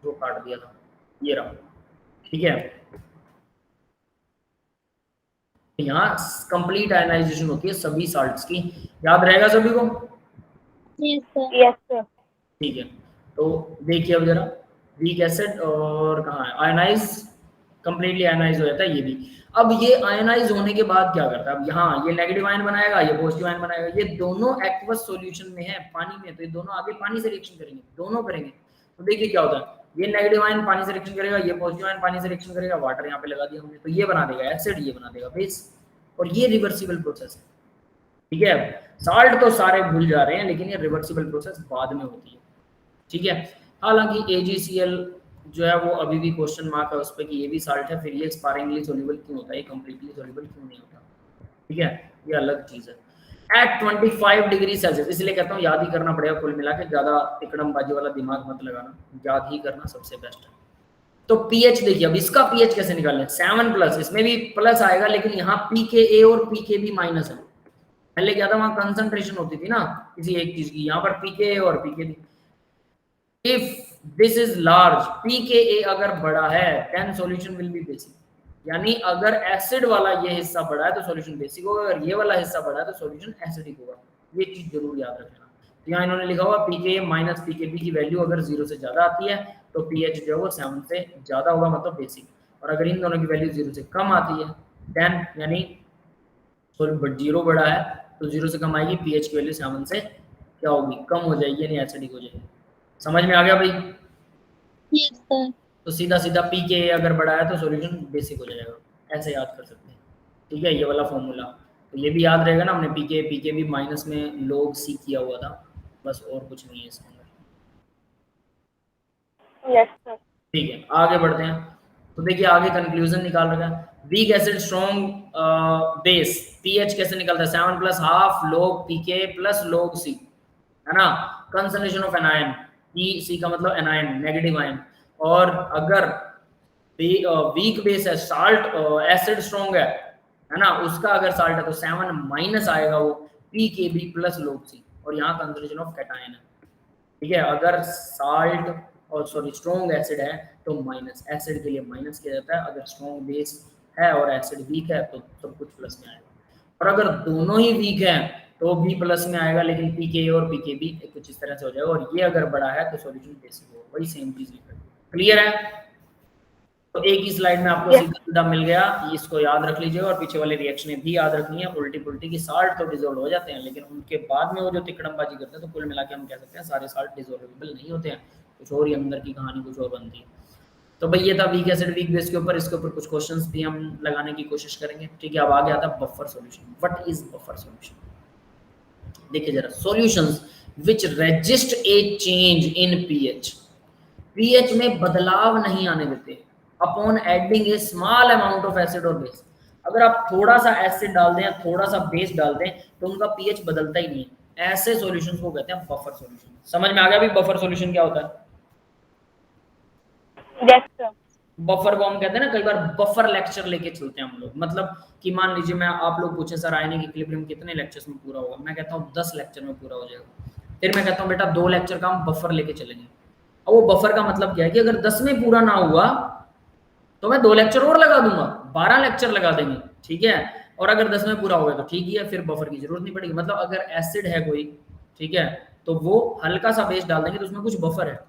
जो काट दिया था ये रहा, ठीक है। यहाँ कंप्लीट आयनाइजेशन होती है सभी साल्ट्स की, याद रहेगा सभी को? Yes, sir. Yes sir. ठीक है, तो देखिए अब जरा, वीक एसिड और कहाँ है, आयनाइज, कंप्लीटली आयनाइज हो जाता है ये भी। अब ये आयनाइज होने के बाद क्या करता है, अब यहाँ ये नेगेटिव आयन बनाएगा, ये पॉजिटिव आयन बनाएगा, ये दोनों एक्वस सॉल्यूशन में है, पानी में, तो ये दोनों आगे पानी से रिएक्शन करेंगे, दोनों करेंगे। तो देखिए क्या होता है, ये नेगेटिव आयन पानी से रिएक्शन करेगा, ये पॉजिटिव आयन पानी से रिएक्शन करेगा, वाटर यहाँ पे लगा दिया हमने, तो ये बना देगा एसिड, ये बना देगा बेस, और ये रिवर्सिबल प्रोसेस है, ठीक है। साल्ट तो सारे भूल जा रहे हैं, लेकिन ये रिवर्सिबल प्रोसेस बाद में होती है, ठीक है। हालांकि AgCl जो है वो अभी भी क्वेश्चन मार्क है उस पर कि ये भी साल्ट है, फिर ये स्पारिंगली सोल्यूबल क्यों होता है, कंप्लीटली सोल्यूबल क्यों नहीं होता, ठीक है, ये अलग चीज है। एट 25 डिग्री सेल्सियस, इसलिए कहता हूँ याद ही करना पड़ेगा कुल मिला के, ज्यादा तिकड़मबाजी वाला दिमाग मत लगाना, याद ही करना सबसे बेस्ट है, तो पीएच देखिए, अब इसका पीएच कैसे निकालें, 7 प्लस, इसमें भी प्लस आएगा लेकिन यहाँ पीके और पीके भी माइनस है। पहले क्या था, वहां कंसंट्रेशन होती थी ना किसी एक चीज की, यहाँ पर पीके और पीके भी। If this is large, pK अगर बड़ा है then solution will be basic, यानी अगर एसिड वाला ये हिस्सा बड़ा है तो सॉल्यूशन बेसिक होगा, अगर ये वाला हिस्सा बड़ा है तो सॉल्यूशन एसिडिक होगा। ये चीज जरूर याद रखना। तो यहाँ इन्होंने लिखा हुआ पीके माइनस पीकेबी की वैल्यू अगर 0 से ज्यादा आती है तो पीएच जो है वो 7 से ज्यादा होगा, मतलब बेसिक। और अगर इन दोनों की वैल्यू 0 से कम आती है देन यानी 0 बड़ा है तो 0 से कम आएगी, पीएच की वैल्यू 7 से क्या होगी, कम हो जाएगी, यानी एसिडिक हो जाएगी। समझ में आ गया भाई? Yes, sir. तो सीधा सीधा पीके अगर बड़ा है तो सॉल्यूशन बेसिक हो जाएगा, ऐसे याद कर सकते हैं। ठीक है, ये वाला फॉर्मूला तो ये भी याद रहेगा ना, हमने पीके भी माइनस में log c किया हुआ था, बस और कुछ नहीं है इसके अंदर। Yes sir. ठीक है, आगे बढ़ते हैं। तो देखिए आगे कंक्लूजन निकाल रखा है, weak acid strong base, pH कैसे निकलता है, 7 प्लस हाफ log पीके प्लस log c, है ना। कंसंट्रेशन ऑफ एनायन, सी का मतलब एनायन, नेगेटिव आयन। और अगर वीक बेस है, साल्ट एसिड स्ट्रॉन्ग है ना, उसका अगर साल्ट है तो 7 माइनस आएगा वो पीकेबी प्लस log c, और यहाँ कंसंट्रेशन ऑफ कैटायन है। ठीक है, अगर साल्ट और सॉरी स्ट्रॉन्ग एसिड है तो माइनस, एसिड के लिए माइनस किया जाता है, अगर स्ट्रॉन्ग बेस है और एसिड वीक है तो सब कुछ प्लस में आएगा। और अगर दोनों ही वीक हैं तो भी प्लस में आएगा, लेकिन पीके और पीके भी कुछ इस तरह से हो जाएगा, और ये अगर बड़ा है तो सॉल्यूशन बेसिक होगा, वही सेम चीज लिखा है। क्लियर है? तो एक ही स्लाइड में आपको सीधा सीधा मिल गया, इसको याद रख लीजिएगा, और पीछे वाली रिएक्शनें भी याद रखनी है। उल्टी पुल्टी की साल्ट तो डिसॉल्व हो जाते हैं, लेकिन उनके बाद में वो जो तिकड़मबाजी करते हैं, तो कुल मिला के हम कह सकते हैं सारे साल्ट डिसॉल्वेबल नहीं होते हैं, कुछ और ही अंदर की कहानी कुछ और बनती है। तो भाई ये था वीक एसिड वीक बेस के ऊपर, इसके ऊपर कुछ क्वेश्चंस भी हम लगाने की कोशिश करेंगे। ठीक है, अब आगे आता है buffer solution. What is buffer solution? देखिए जरा, solutions which resist A change in pH, pH में बदलाव नहीं आने देते upon adding A small amount of acid और बेस। अगर आप थोड़ा सा एसिड डाल दें या थोड़ा सा बेस डाल दें तो उनका पीएच बदलता ही नहीं है, ऐसे सॉल्यूशंस को कहते हैं बफर सॉल्यूशन। समझ में आ गया भी बफर सॉल्यूशन क्या होता है? Yes sir. बफर को हम कहते हैं ना, कई बार बफर लेक्चर लेके चलते हैं हम लोग, मतलब कि मान लीजिए मैं आप लोग पूछे सर आयनिक इक्विलिब्रियम कितने लेक्चर्स में पूरा होगा, मैं कहता हूँ 10 लेक्चर में पूरा हो जाएगा, फिर मैं कहता हूँ बेटा 2 लेक्चर का हम बफर लेके चलेंगे। और वो बफर का मतलब क्या है कि अगर 10 में पूरा ना हुआ तो मैं 2 लेक्चर और लगा दूंगा, 12 लेक्चर लगा देंगे। ठीक है, और अगर 10 में पूरा हो गया तो ठीक ही है, फिर बफर की जरूरत नहीं पड़ेगी। मतलब अगर एसिड है कोई, ठीक है, तो वो हल्का सा बेस डाल देंगे तो उसमें कुछ बफर है,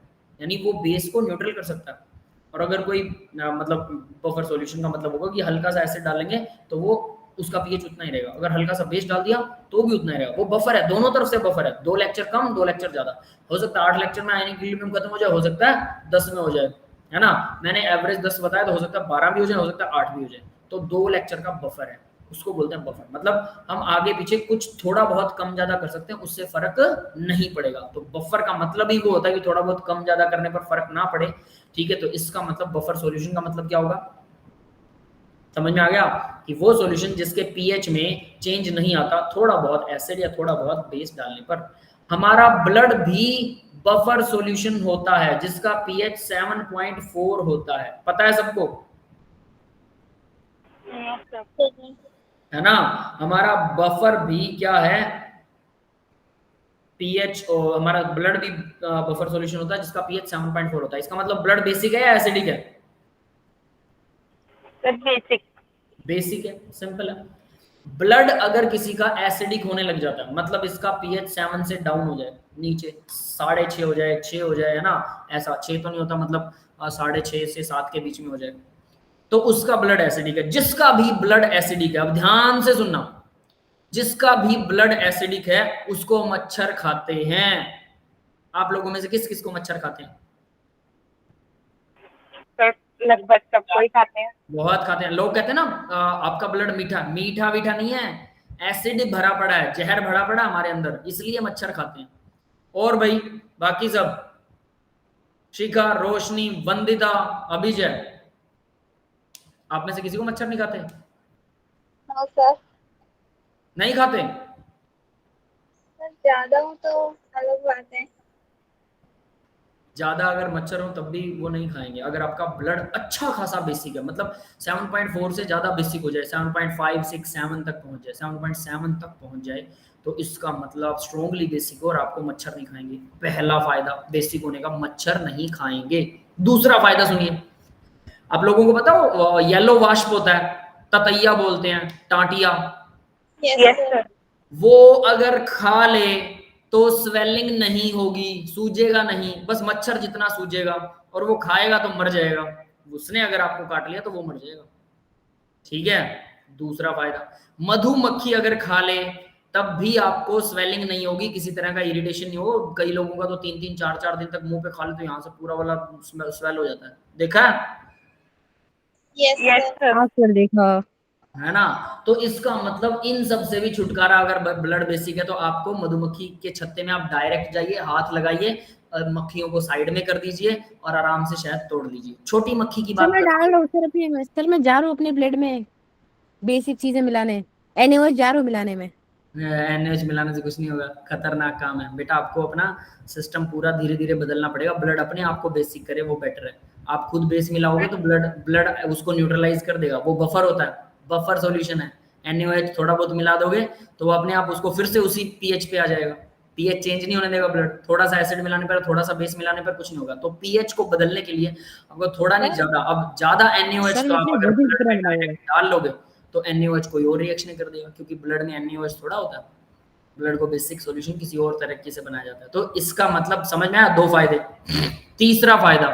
यानी वो बेस को न्यूट्रल कर सकता है। और अगर कोई मतलब बफर सॉल्यूशन का मतलब होगा कि हल्का सा एसिड डालेंगे तो वो उसका पीएच उतना ही रहेगा, अगर हल्का सा बेस डाल दिया तो भी उतना ही रहेगा। वो बफर है, दोनों तरफ से बफर है, 2 लेक्चर कम 2 लेक्चर ज्यादा, हो सकता है 8 लेक्चर में आयनिक इक्विलिब्रियम खत्म हो जाए, हो सकता है 10 में हो जाए, है ना। मैंने एवरेज 10 बताया तो हो सकता है 12 भी हो जाए, हो सकता है 8 भी हो जाए, तो 2 लेक्चर का बफर है, उसको बोलते हैं बफर। मतलब हम आगे पीछे कुछ थोड़ा बहुत कम ज्यादा कर सकते हैं, उससे फर्क नहीं पड़ेगा। तो बफर का मतलब ही वो होता है कि थोड़ा बहुत कम ज्यादा करने पर फर्क ना पड़े। ठीक है, तो इसका मतलब बफर सॉल्यूशन का मतलब क्या होगा, समझ में आ गया? कि वो सॉल्यूशन जिसके पीएच में चेंज नहीं आता थोड़ा बहुत एसिड या थोड़ा बहुत बेस डालने पर। हमारा ब्लड भी बफर सॉल्यूशन होता है जिसका पीएच 7.4 होता है, पता है सबको? है ना, हमारा बफर भी क्या है, पीएच, हमारा ब्लड भी बफर सॉल्यूशन होता है जिसका पीएच 7.4 होता है। इसका मतलब ब्लड बेसिक है या एसिडिक है? बेसिक। बेसिक है, सिंपल है। ब्लड अगर किसी का एसिडिक होने लग जाता है, मतलब इसका पीएच 7 से डाउन हो जाए, नीचे 6.5 हो जाए, 6 हो जाए, है ना, ऐसा 6 तो नहीं होता, मतलब 6.5 से 7 के बीच में हो जाए, तो उसका ब्लड एसिडिक है। जिसका भी ब्लड एसिडिक है, अब ध्यान से सुनना, जिसका भी ब्लड एसिडिक है उसको मच्छर खाते हैं। आप लोगों में से किस किस को मच्छर खाते हैं? लगभग सबको ही खाते हैं। बहुत खाते हैं। लोग कहते हैं ना आपका ब्लड मीठा, मीठा मीठा नहीं है, एसिड भरा पड़ा है, जहर भरा पड़ा हमारे अंदर, इसलिए मच्छर खाते हैं। और भाई बाकी सब, शिखा, रोशनी, वंदिता, अभिजय, आप में से किसी को मच्छर नहीं खाते? No sir. नहीं खाते? सर ज्यादा हो तो अलग बात है। ज्यादा अगर मच्छर हो तब भी वो नहीं खाएंगे। अगर आपका ब्लड अच्छा खासा बेसिक है, मतलब 7.4 से ज्यादा बेसिक हो जाए, 7.5 6 7 तक पहुंच जाए, 7.7 तक पहुंच जाए, तो इसका मतलब स्ट्रॉन्गली बेसिक हो और आपको मच्छर नहीं खाएंगे। पहला फायदा बेसिक होने का, मच्छर नहीं खाएंगे। दूसरा फायदा सुनिए, आप लोगों को पता हो येलो वाष्प होता है, ततैया बोलते हैं, Tatia, Yes, yes sir. Sir. वो अगर खा ले तो स्वेलिंग नहीं होगी, सूजेगा नहीं, बस मच्छर जितना सूजेगा, और वो खाएगा तो मर जाएगा। उसने अगर आपको काट लिया तो वो मर जाएगा, ठीक है। दूसरा फायदा, मधुमक्खी अगर खा ले तब भी आपको स्वेलिंग नहीं होगी, किसी तरह का इरिटेशन नहीं हो। कई लोगों का तो 3 3 4 4 दिन तक मुंह पे खा ले तो यहाँ से पूरा वाला स्वेल हो जाता है, देखा है? Yes, yes sir. सर। हाँ सर देखा। है ना। तो इसका मतलब इन सब से भी छुटकारा, अगर ब्लड बेसिक है तो आपको मधुमक्खी के छत्ते में आप डायरेक्ट जाइए, हाथ लगाइए, मक्खियों को साइड में कर दीजिए और आराम से शहद तोड़ लीजिए। छोटी मक्खी की सर बात मैं कर, डाल रहा हूँ सर अपनी, सर मैं जा रहा हूँ अपने ब्लड में बेसिक चीजें मिलाने, एनओएच जा रहा हूँ मिलाने में। एनएच मिलाने से कुछ नहीं होगा, खतरनाक काम है बेटा। आपको अपना सिस्टम पूरा धीरे धीरे बदलना पड़ेगा, ब्लड अपने आप को बेसिक करे, वो बेटर है। आप खुद बेस मिलाओगे तो ब्लड ब्लड उसको न्यूट्रलाइज कर देगा, वो बफर होता है, बफर सॉल्यूशन है। एनएच थोड़ा बहुत मिला दोगे तो वो अपने आप उसको फिर से उसी पीएच पे आ जाएगा, पीएच चेंज नहीं होने देगा ब्लड। थोड़ा सा एसिड मिलाने पर, थोड़ा सा बेस मिलाने पर कुछ नहीं होगा। तो पीएच को बदलने के लिए आपको थोड़ा नहीं ज्यादा, अब ज्यादा एनएच सर तो मैं आप अपने अगर वजन ब्लड कितना में बढ़ाऊंगा? डायरेक्ट डाल लोगे तो एनएच कोई और रिएक्शन नहीं कर देगा, क्योंकि ब्लड में एनएच थोड़ा होता है। ब्लड को बेसिक सॉल्यूशन किसी और तरीके से बनाया जाता है। तो इसका मतलब समझ में आया, दो फायदे। तीसरा फायदा,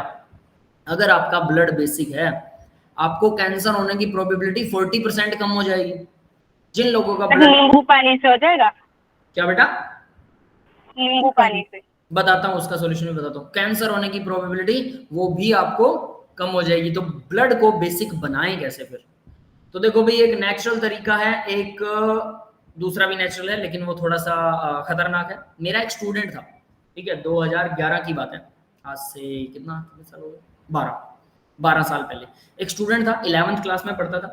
अगर आपका ब्लड बेसिक है, आपको कैंसर होने की प्रोबेबिलिटी 40% कम हो जाएगी। जिन लोगों का ब्लड, नींबू पानी से हो जाएगा, क्या बेटा? नींबू पानी से। बताता हूँ उसका सॉल्यूशन भी बताता हूँ। कैंसर होने की प्रोबेबिलिटी वो भी आपको कम हो जाएगी। तो ब्लड को बेसिक बनाएं कैसे फिर? तो देखो भाई, एक नेचुरल तरीका है, एक दूसरा भी नेचुरल है, लेकिन वो थोड़ा सा खतरनाक है। मेरा एक स्टूडेंट था, ठीक है, 2011 की बात है, आज से कितने साल हो गए, 12 साल पहले। एक स्टूडेंट था, 11th क्लास में पढ़ता था।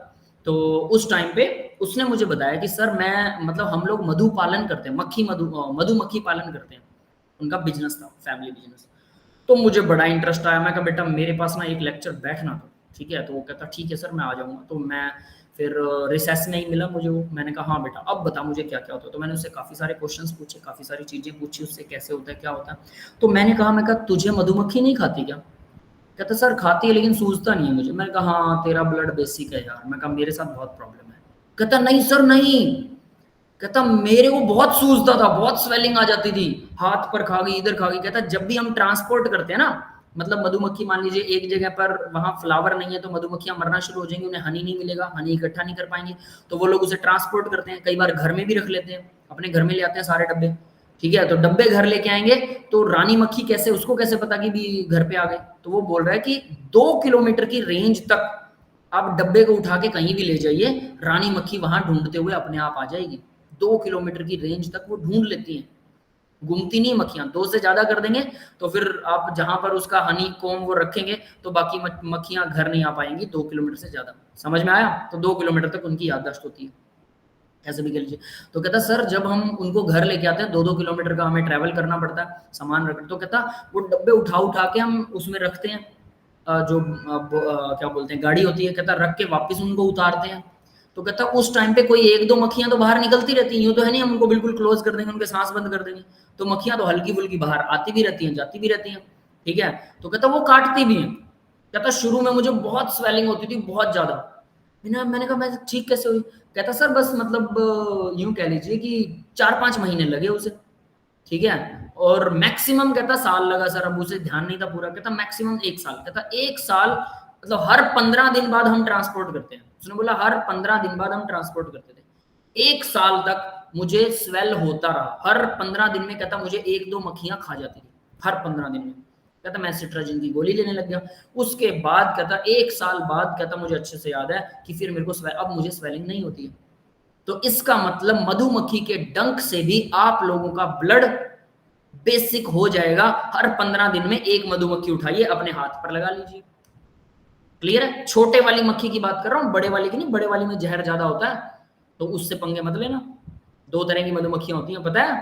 तो उस टाइम पे उसने मुझे बताया कि सर मैं, मतलब हम लोग मधु पालन करते हैं, मधुमक्खी पालन करते हैं, उनका बिजनेस था, फैमिली बिजनेस। तो मुझे बड़ा इंटरेस्ट आया। मैं कहा बेटा मेरे पास ना एक लेक्चर बैठना तो, ठीक है। तो वो कहता ठीक है सर मैं आ जाऊँगा। तो मैं फिर रिसेस में ही मिला मुझे वो। मैंने कहा हाँ बेटा अब बता मुझे क्या क्या होता है। तो मैंने उससे काफ़ी सारे क्वेश्चंस पूछे, काफ़ी सारी चीज़ें पूछी उससे, कैसे होता है क्या होता है। तो मैंने कहा तुझे मधुमक्खी नहीं खाती क्या? कहता सर खाती है लेकिन सूझता नहीं है मुझे। मैंने कहा हाँ तेरा ब्लड बेसिक है यार। मैं कहा मेरे साथ बहुत प्रॉब्लम है। कहता नहीं सर नहीं, कहता मेरे को बहुत सूजता था, बहुत स्वेलिंग आ जाती थी, हाथ पर खा गई, इधर खा गई। कहता जब भी हम ट्रांसपोर्ट करते हैं ना, मतलब मधुमक्खी मान लीजिए एक जगह पर वहां फ्लावर नहीं है तो मधुमक्खियां मरना शुरू हो जाएंगी, उन्हें हनी नहीं मिलेगा, हनी इकट्ठा नहीं कर पाएंगे, तो वो लोग उसे ट्रांसपोर्ट करते हैं। कई बार घर में भी रख लेते हैं, अपने घर में ले आते हैं सारे डब्बे, ठीक है। तो डब्बे घर लेके आएंगे तो रानी मक्खी कैसे, उसको कैसे पता कि भी घर पे आ गए? तो वो बोल रहा है कि 2 किलोमीटर की रेंज तक आप डब्बे को उठा के कहीं भी ले जाइए, रानी मक्खी वहां ढूंढते हुए अपने आप आ जाएगी। 2 किलोमीटर की रेंज तक वो ढूंढ लेती हैं, घूमती नहीं मक्खियां। 2 से ज्यादा कर देंगे तो फिर आप जहां पर उसका हनी कोम वो रखेंगे तो बाकी मक्खियां घर नहीं आ पाएंगी 2 किलोमीटर से ज्यादा। समझ में आया? तो 2 किलोमीटर तक उनकी याददाश्त होती है, ऐसे भी कह लीजिए। तो कहता सर जब हम उनको घर लेके आते हैं 2-2 किलोमीटर का हमें ट्रैवल करना पड़ता है सामान रख। तो कहता वो डब्बे उठा उठा के हम उसमें रखते हैं, क्या बोलते हैं गाड़ी होती है, कहता रख के वापस उनको उतारते हैं। तो कहता उस टाइम पे कोई 1-2 मक्खियां तो बाहर निकलती रहती हैं, यूं तो है नहीं हम उनको बिल्कुल क्लोज कर देंगे, उनके सांस बंद कर देंगे। तो मक्खियां तो हल्की फुल्की बाहर आती भी रहती हैं, जाती भी रहती हैं, ठीक है। तो कहता वो काटती भी हैं। कहता शुरू में मुझे बहुत स्वेलिंग होती थी, बहुत ज्यादा। मैंने कहा मैं ठीक कैसे हुई? कहता सर बस मतलब यूं कह लीजिए कि 4-5 महीने लगे उसे, ठीक है। और मैक्सिमम कहता साल लगा सर, अब उसे ध्यान नहीं था पूरा। कहता मैक्सिमम 1 साल। कहता 1 साल मतलब हर 15 दिन बाद हम ट्रांसपोर्ट करते हैं। उसने बोला हर 15 दिन बाद हम ट्रांसपोर्ट करते थे। 1 साल तक मुझे स्वेल होता रहा, हर 15 दिन में कहता मुझे 1-2 मक्खियां खा जाती थी हर 15 दिन में। कहता मैं सिट्राजिन की गोली लेने लग गया। उसके बाद कहता 1 साल बाद कहता मुझे अच्छे से याद है कि फिर मेरे को अब मुझे स्वेलिंग नहीं होती है। तो इसका मतलब मधुमक्खी के डंक से भी आप लोगों का ब्लड बेसिक हो जाएगा। हर 15 दिन में एक मधुमक्खी उठाइए अपने हाथ पर लगा लीजिए। क्लियर है? छोटे वाली मक्खी की बात कर रहा हूं, बड़े वाली की नहीं। बड़े वाली में जहर ज्यादा होता है तो उससे पंगे मत लेना। 2 तरह की मधुमक्खियां होती हैं पता है?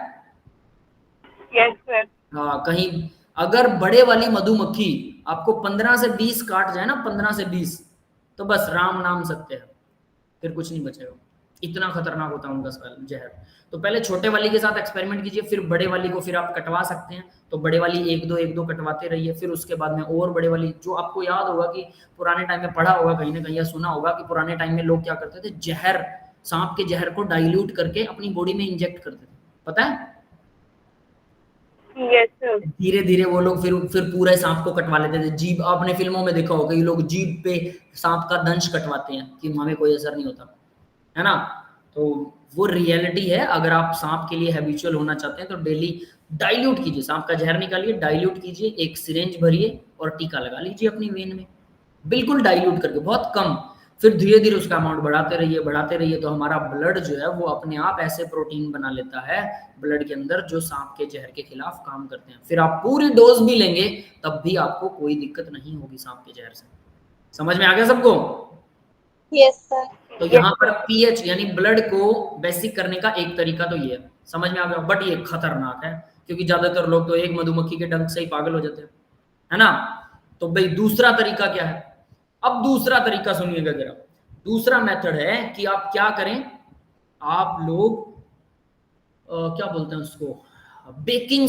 Yes sir. हाँ, कहीं अगर बड़े वाली मधुमक्खी आपको 15 से 20 काट जाए ना, 15 से 20, तो बस राम नाम सत्य है, फिर कुछ नहीं बचेगा। इतना खतरनाक होता है उनका जहर। तो पहले छोटे वाली के साथ एक्सपेरिमेंट कीजिए, फिर बड़े वाली को फिर आप कटवा सकते हैं, तो बड़े वाली एक दो कटवाते रहिए, फिर उसके बाद में और बड़े वाली। जो आपको याद होगा कि पुराने टाइम में पढ़ा होगा कहीं ना कहीं या सुना होगा कि पुराने टाइम में लोग क्या करते थे, जहर, सांप के जहर को डाइल्यूट करके अपनी बॉडी में इंजेक्ट करते थे, पता है? Yes sir. धीरे धीरे वो लोग फिर पूरे सांप को कटवा लेते थे। जीभ, आपने फिल्मों में देखा होगा, ये लोग जीभ पे सांप का दंश कटवाते हैं कि हमें कोई असर नहीं होता, है ना? तो वो रियलिटी है। अगर आप सांप के लिए हैबिचुअल होना चाहते हैं तो डेली डाइल्यूट कीजिए, सांप का जहर निकालिए, डाइल्यूट कीजिए, एक सिरिंज भरिए और टीका लगा लीजिए अपनी वेन में, बिल्कुल डाइल्यूट करके, बहुत कम। फिर धीरे धीरे उसका अमाउंट बढ़ाते रहिए, तो हमारा ब्लड जो है वो अपने आप ऐसे प्रोटीन बना लेता है ब्लड के अंदर जो सांप के जहर के खिलाफ काम करते हैं। फिर आप पूरी डोज भी लेंगे तब भी आपको कोई दिक्कत नहीं होगी सांप के जहर से। समझ में आ गया सबको? Yes, sir. तो यहाँ पर पीएच यानी ब्लड को बेसिक करने का एक तरीका तो ये है, समझ में आ गया? बट ये खतरनाक है क्योंकि ज्यादातर लोग तो एक मधुमक्खी के डंक से ही पागल हो जाते हैं, है ना? तो भाई दूसरा तरीका क्या है? अब दूसरा तरीका सुनिएगा जरा। दूसरा मेथड है कि आप क्या करें, आप लोग क्या बोलते हैं उसको, बेकिंग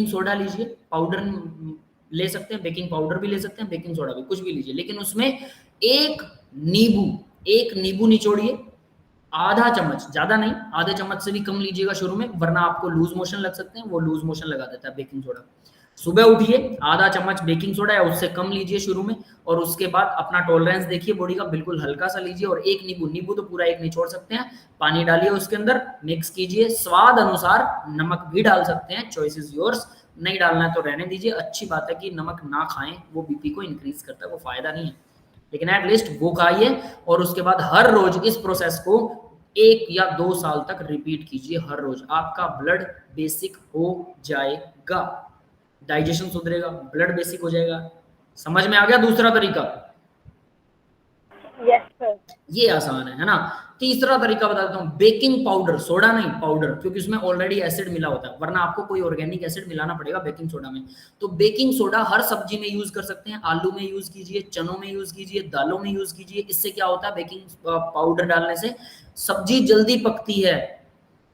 सोडा लीजिए, पाउडर ले सकते हैं, बेकिंग पाउडर भी ले सकते हैं, बेकिंग सोडा भी, कुछ भी लीजिए, लेकिन उसमें एक नींबू निचोड़िए, आधा चम्मच, ज्यादा नहीं, आधे चम्मच से भी कम लीजिएगा शुरू में, वरना आपको लूज मोशन लग सकते हैं। वो लूज मोशन लगा देता है बेकिंग सोडा। सुबह उठिए, आधा चम्मच बेकिंग सोडा या उससे कम लीजिए शुरू में, और उसके बाद अपना टॉलरेंस देखिए बॉडी का, बिल्कुल हल्का सा लीजिए, और एक नींबू तो पूरा एक निचोड़ सकते हैं, पानी डालिए उसके अंदर, मिक्स कीजिए, स्वाद अनुसार नमक भी डाल सकते हैं, चॉइस इज योर्स। नहीं डालना है तो रहने दीजिए। अच्छी बात है कि नमक ना खाएं, वो बीपी को इंक्रीज करता है, वो फायदा नहीं है, लेकिन एटलीस्ट वो खाइए। और उसके बाद हर रोज इस प्रोसेस को 1 या 2 साल तक रिपीट कीजिए हर रोज, आपका ब्लड बेसिक हो जाएगा, डाइजेशन सुधरेगा, ब्लड बेसिक हो जाएगा। समझ में आ गया दूसरा तरीका? Yes sir. ये आसान है ना? तीसरा तरीका बता देता हूं, बेकिंग पाउडर, सोडा नहीं पाउडर, क्योंकि उसमें ऑलरेडी एसिड मिला होता है, वरना आपको कोई ऑर्गेनिक एसिड मिलाना पड़ेगा बेकिंग सोडा में। तो बेकिंग सोडा हर सब्जी में यूज कर सकते हैं, आलू में यूज कीजिए, चनों में यूज कीजिए, दालों में यूज कीजिए। इससे क्या होता है, बेकिंग पाउडर डालने से सब्जी जल्दी पकती है,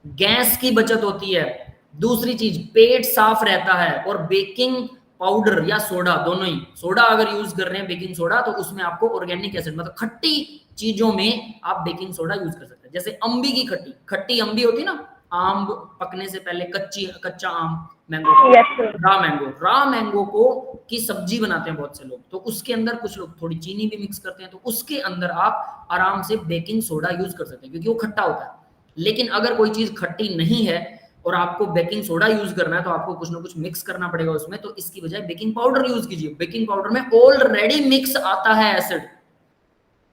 गैस की बचत होती है, दूसरी चीज पेट साफ रहता है। और बेकिंग पाउडर या सोडा, दोनों ही, सोडा अगर यूज कर रहे हैं बेकिंग सोडा, तो उसमें आपको ऑर्गेनिक एसिड, मतलब खट्टी चीजों में आप बेकिंग सोडा यूज कर सकते हैं। जैसे अम्बी की खट्टी अम्बी होती है ना, आम पकने से पहले कच्चा आम, मैंगो, रा मैंगो को की सब्जी बनाते हैं बहुत से लोग, तो उसके अंदर कुछ लोग थोड़ी चीनी भी मिक्स करते हैं, तो उसके अंदर आप आराम से बेकिंग सोडा यूज कर सकते हैं क्योंकि वो खट्टा होता है। लेकिन अगर कोई चीज खट्टी नहीं है और आपको बेकिंग सोडा यूज करना है, तो आपको कुछ ना कुछ मिक्स करना पड़ेगा उसमें, तो इसकी बजाय बेकिंग पाउडर यूज कीजिए। बेकिंग पाउडर में ऑलरेडी मिक्स आता है एसिड,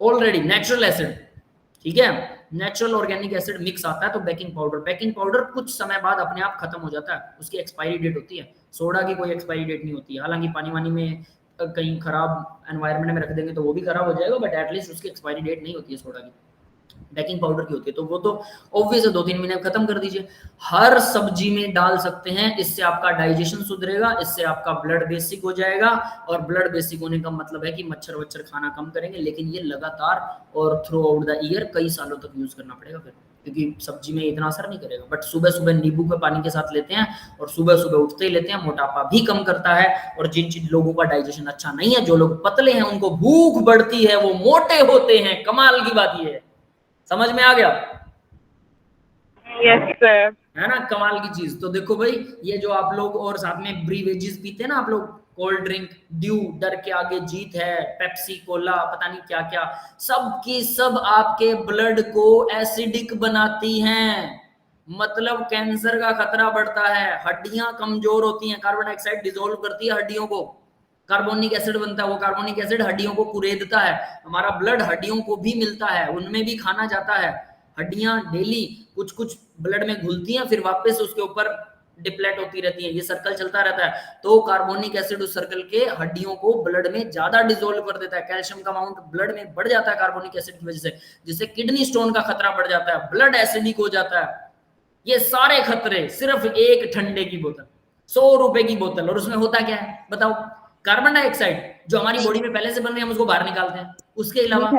ऑलरेडी नेचुरल एसिड, ठीक है, नेचुरल ऑर्गेनिक एसिड मिक्स आता है। तो बेकिंग पाउडर कुछ समय बाद अपने आप खत्म हो जाता है, उसकी एक्सपायरी डेट होती है। सोडा की कोई एक्सपायरी डेट नहीं होती है, हालांकि पानी वानी में कहीं खराब एनवायरनमेंट में रख देंगे तो वो भी खराब हो जाएगा, बट एटलीस्ट उसकी एक्सपायरी डेट नहीं होती है सोडा की, बेकिंग पाउडर की होती है। तो वो तो ऑब्वियस है, 2-3 महीने खत्म कर दीजिए। हर सब्जी में डाल सकते हैं, इससे आपका डाइजेशन सुधरेगा, इससे आपका ब्लड बेसिक हो जाएगा। और ब्लड बेसिक होने का मतलब है कि मच्छर वच्छर खाना कम करेंगे, लेकिन ये लगातार और थ्रू आउट द ईयर कई सालों तक यूज करना पड़ेगा फिर, क्योंकि सब्जी में इतना असर नहीं करेगा। बट सुबह सुबह नींबू के पानी के साथ लेते हैं और सुबह सुबह उठते ही लेते हैं, मोटापा भी कम करता है। और जिन लोगों का डाइजेशन अच्छा नहीं है, जो लोग पतले हैं, उनको भूख बढ़ती है, वो मोटे होते हैं। कमाल की बात ये है, समझ में आ गया? Yes sir. है ना कमाल की चीज? तो देखो भाई, ये जो आप लोग और साथ में ब्रीवेजेस पीते हैं ना आप लोग, कोल्ड ड्रिंक, ड्यू, डर के आगे जीत है, पेप्सी, कोला, पता नहीं क्या क्या, सब की सब आपके ब्लड को एसिडिक बनाती हैं। मतलब कैंसर का खतरा बढ़ता है, हड्डियां कमजोर होती हैं, कार्बन डाइऑक्साइड डिसॉल्व करती है हड्डियों को, कार्बोनिक एसिड बनता है, वो कार्बोनिक एसिड हड्डियों को कुरेदता है। हमारा ब्लड हड्डियों को भी मिलता है, उनमें भी खाना जाता है। हड्डियां डेली कुछ ब्लड में घुलती हैं, फिर वापस उसके ऊपर डिप्लेट होती रहती है, ये सर्कल चलता रहता है। तो कार्बोनिक एसिड उस सर्कल के हड्डियों को ब्लड में ज्यादा डिसॉल्व कर देता है, कैल्शियम का अमाउंट ब्लड में बढ़ जाता है कार्बोनिक एसिड की वजह से, जिससे किडनी स्टोन का खतरा बढ़ जाता है, ब्लड एसिडिक हो जाता है। ये सारे खतरे सिर्फ एक ठंडे की बोतल, 100 रुपए की बोतल, और उसमें होता क्या है बताओ? कार्बन डाइऑक्साइड जो हमारी बॉडी में पहले से बन रही है, हम उसको बाहर निकालते हैं। उसके अलावा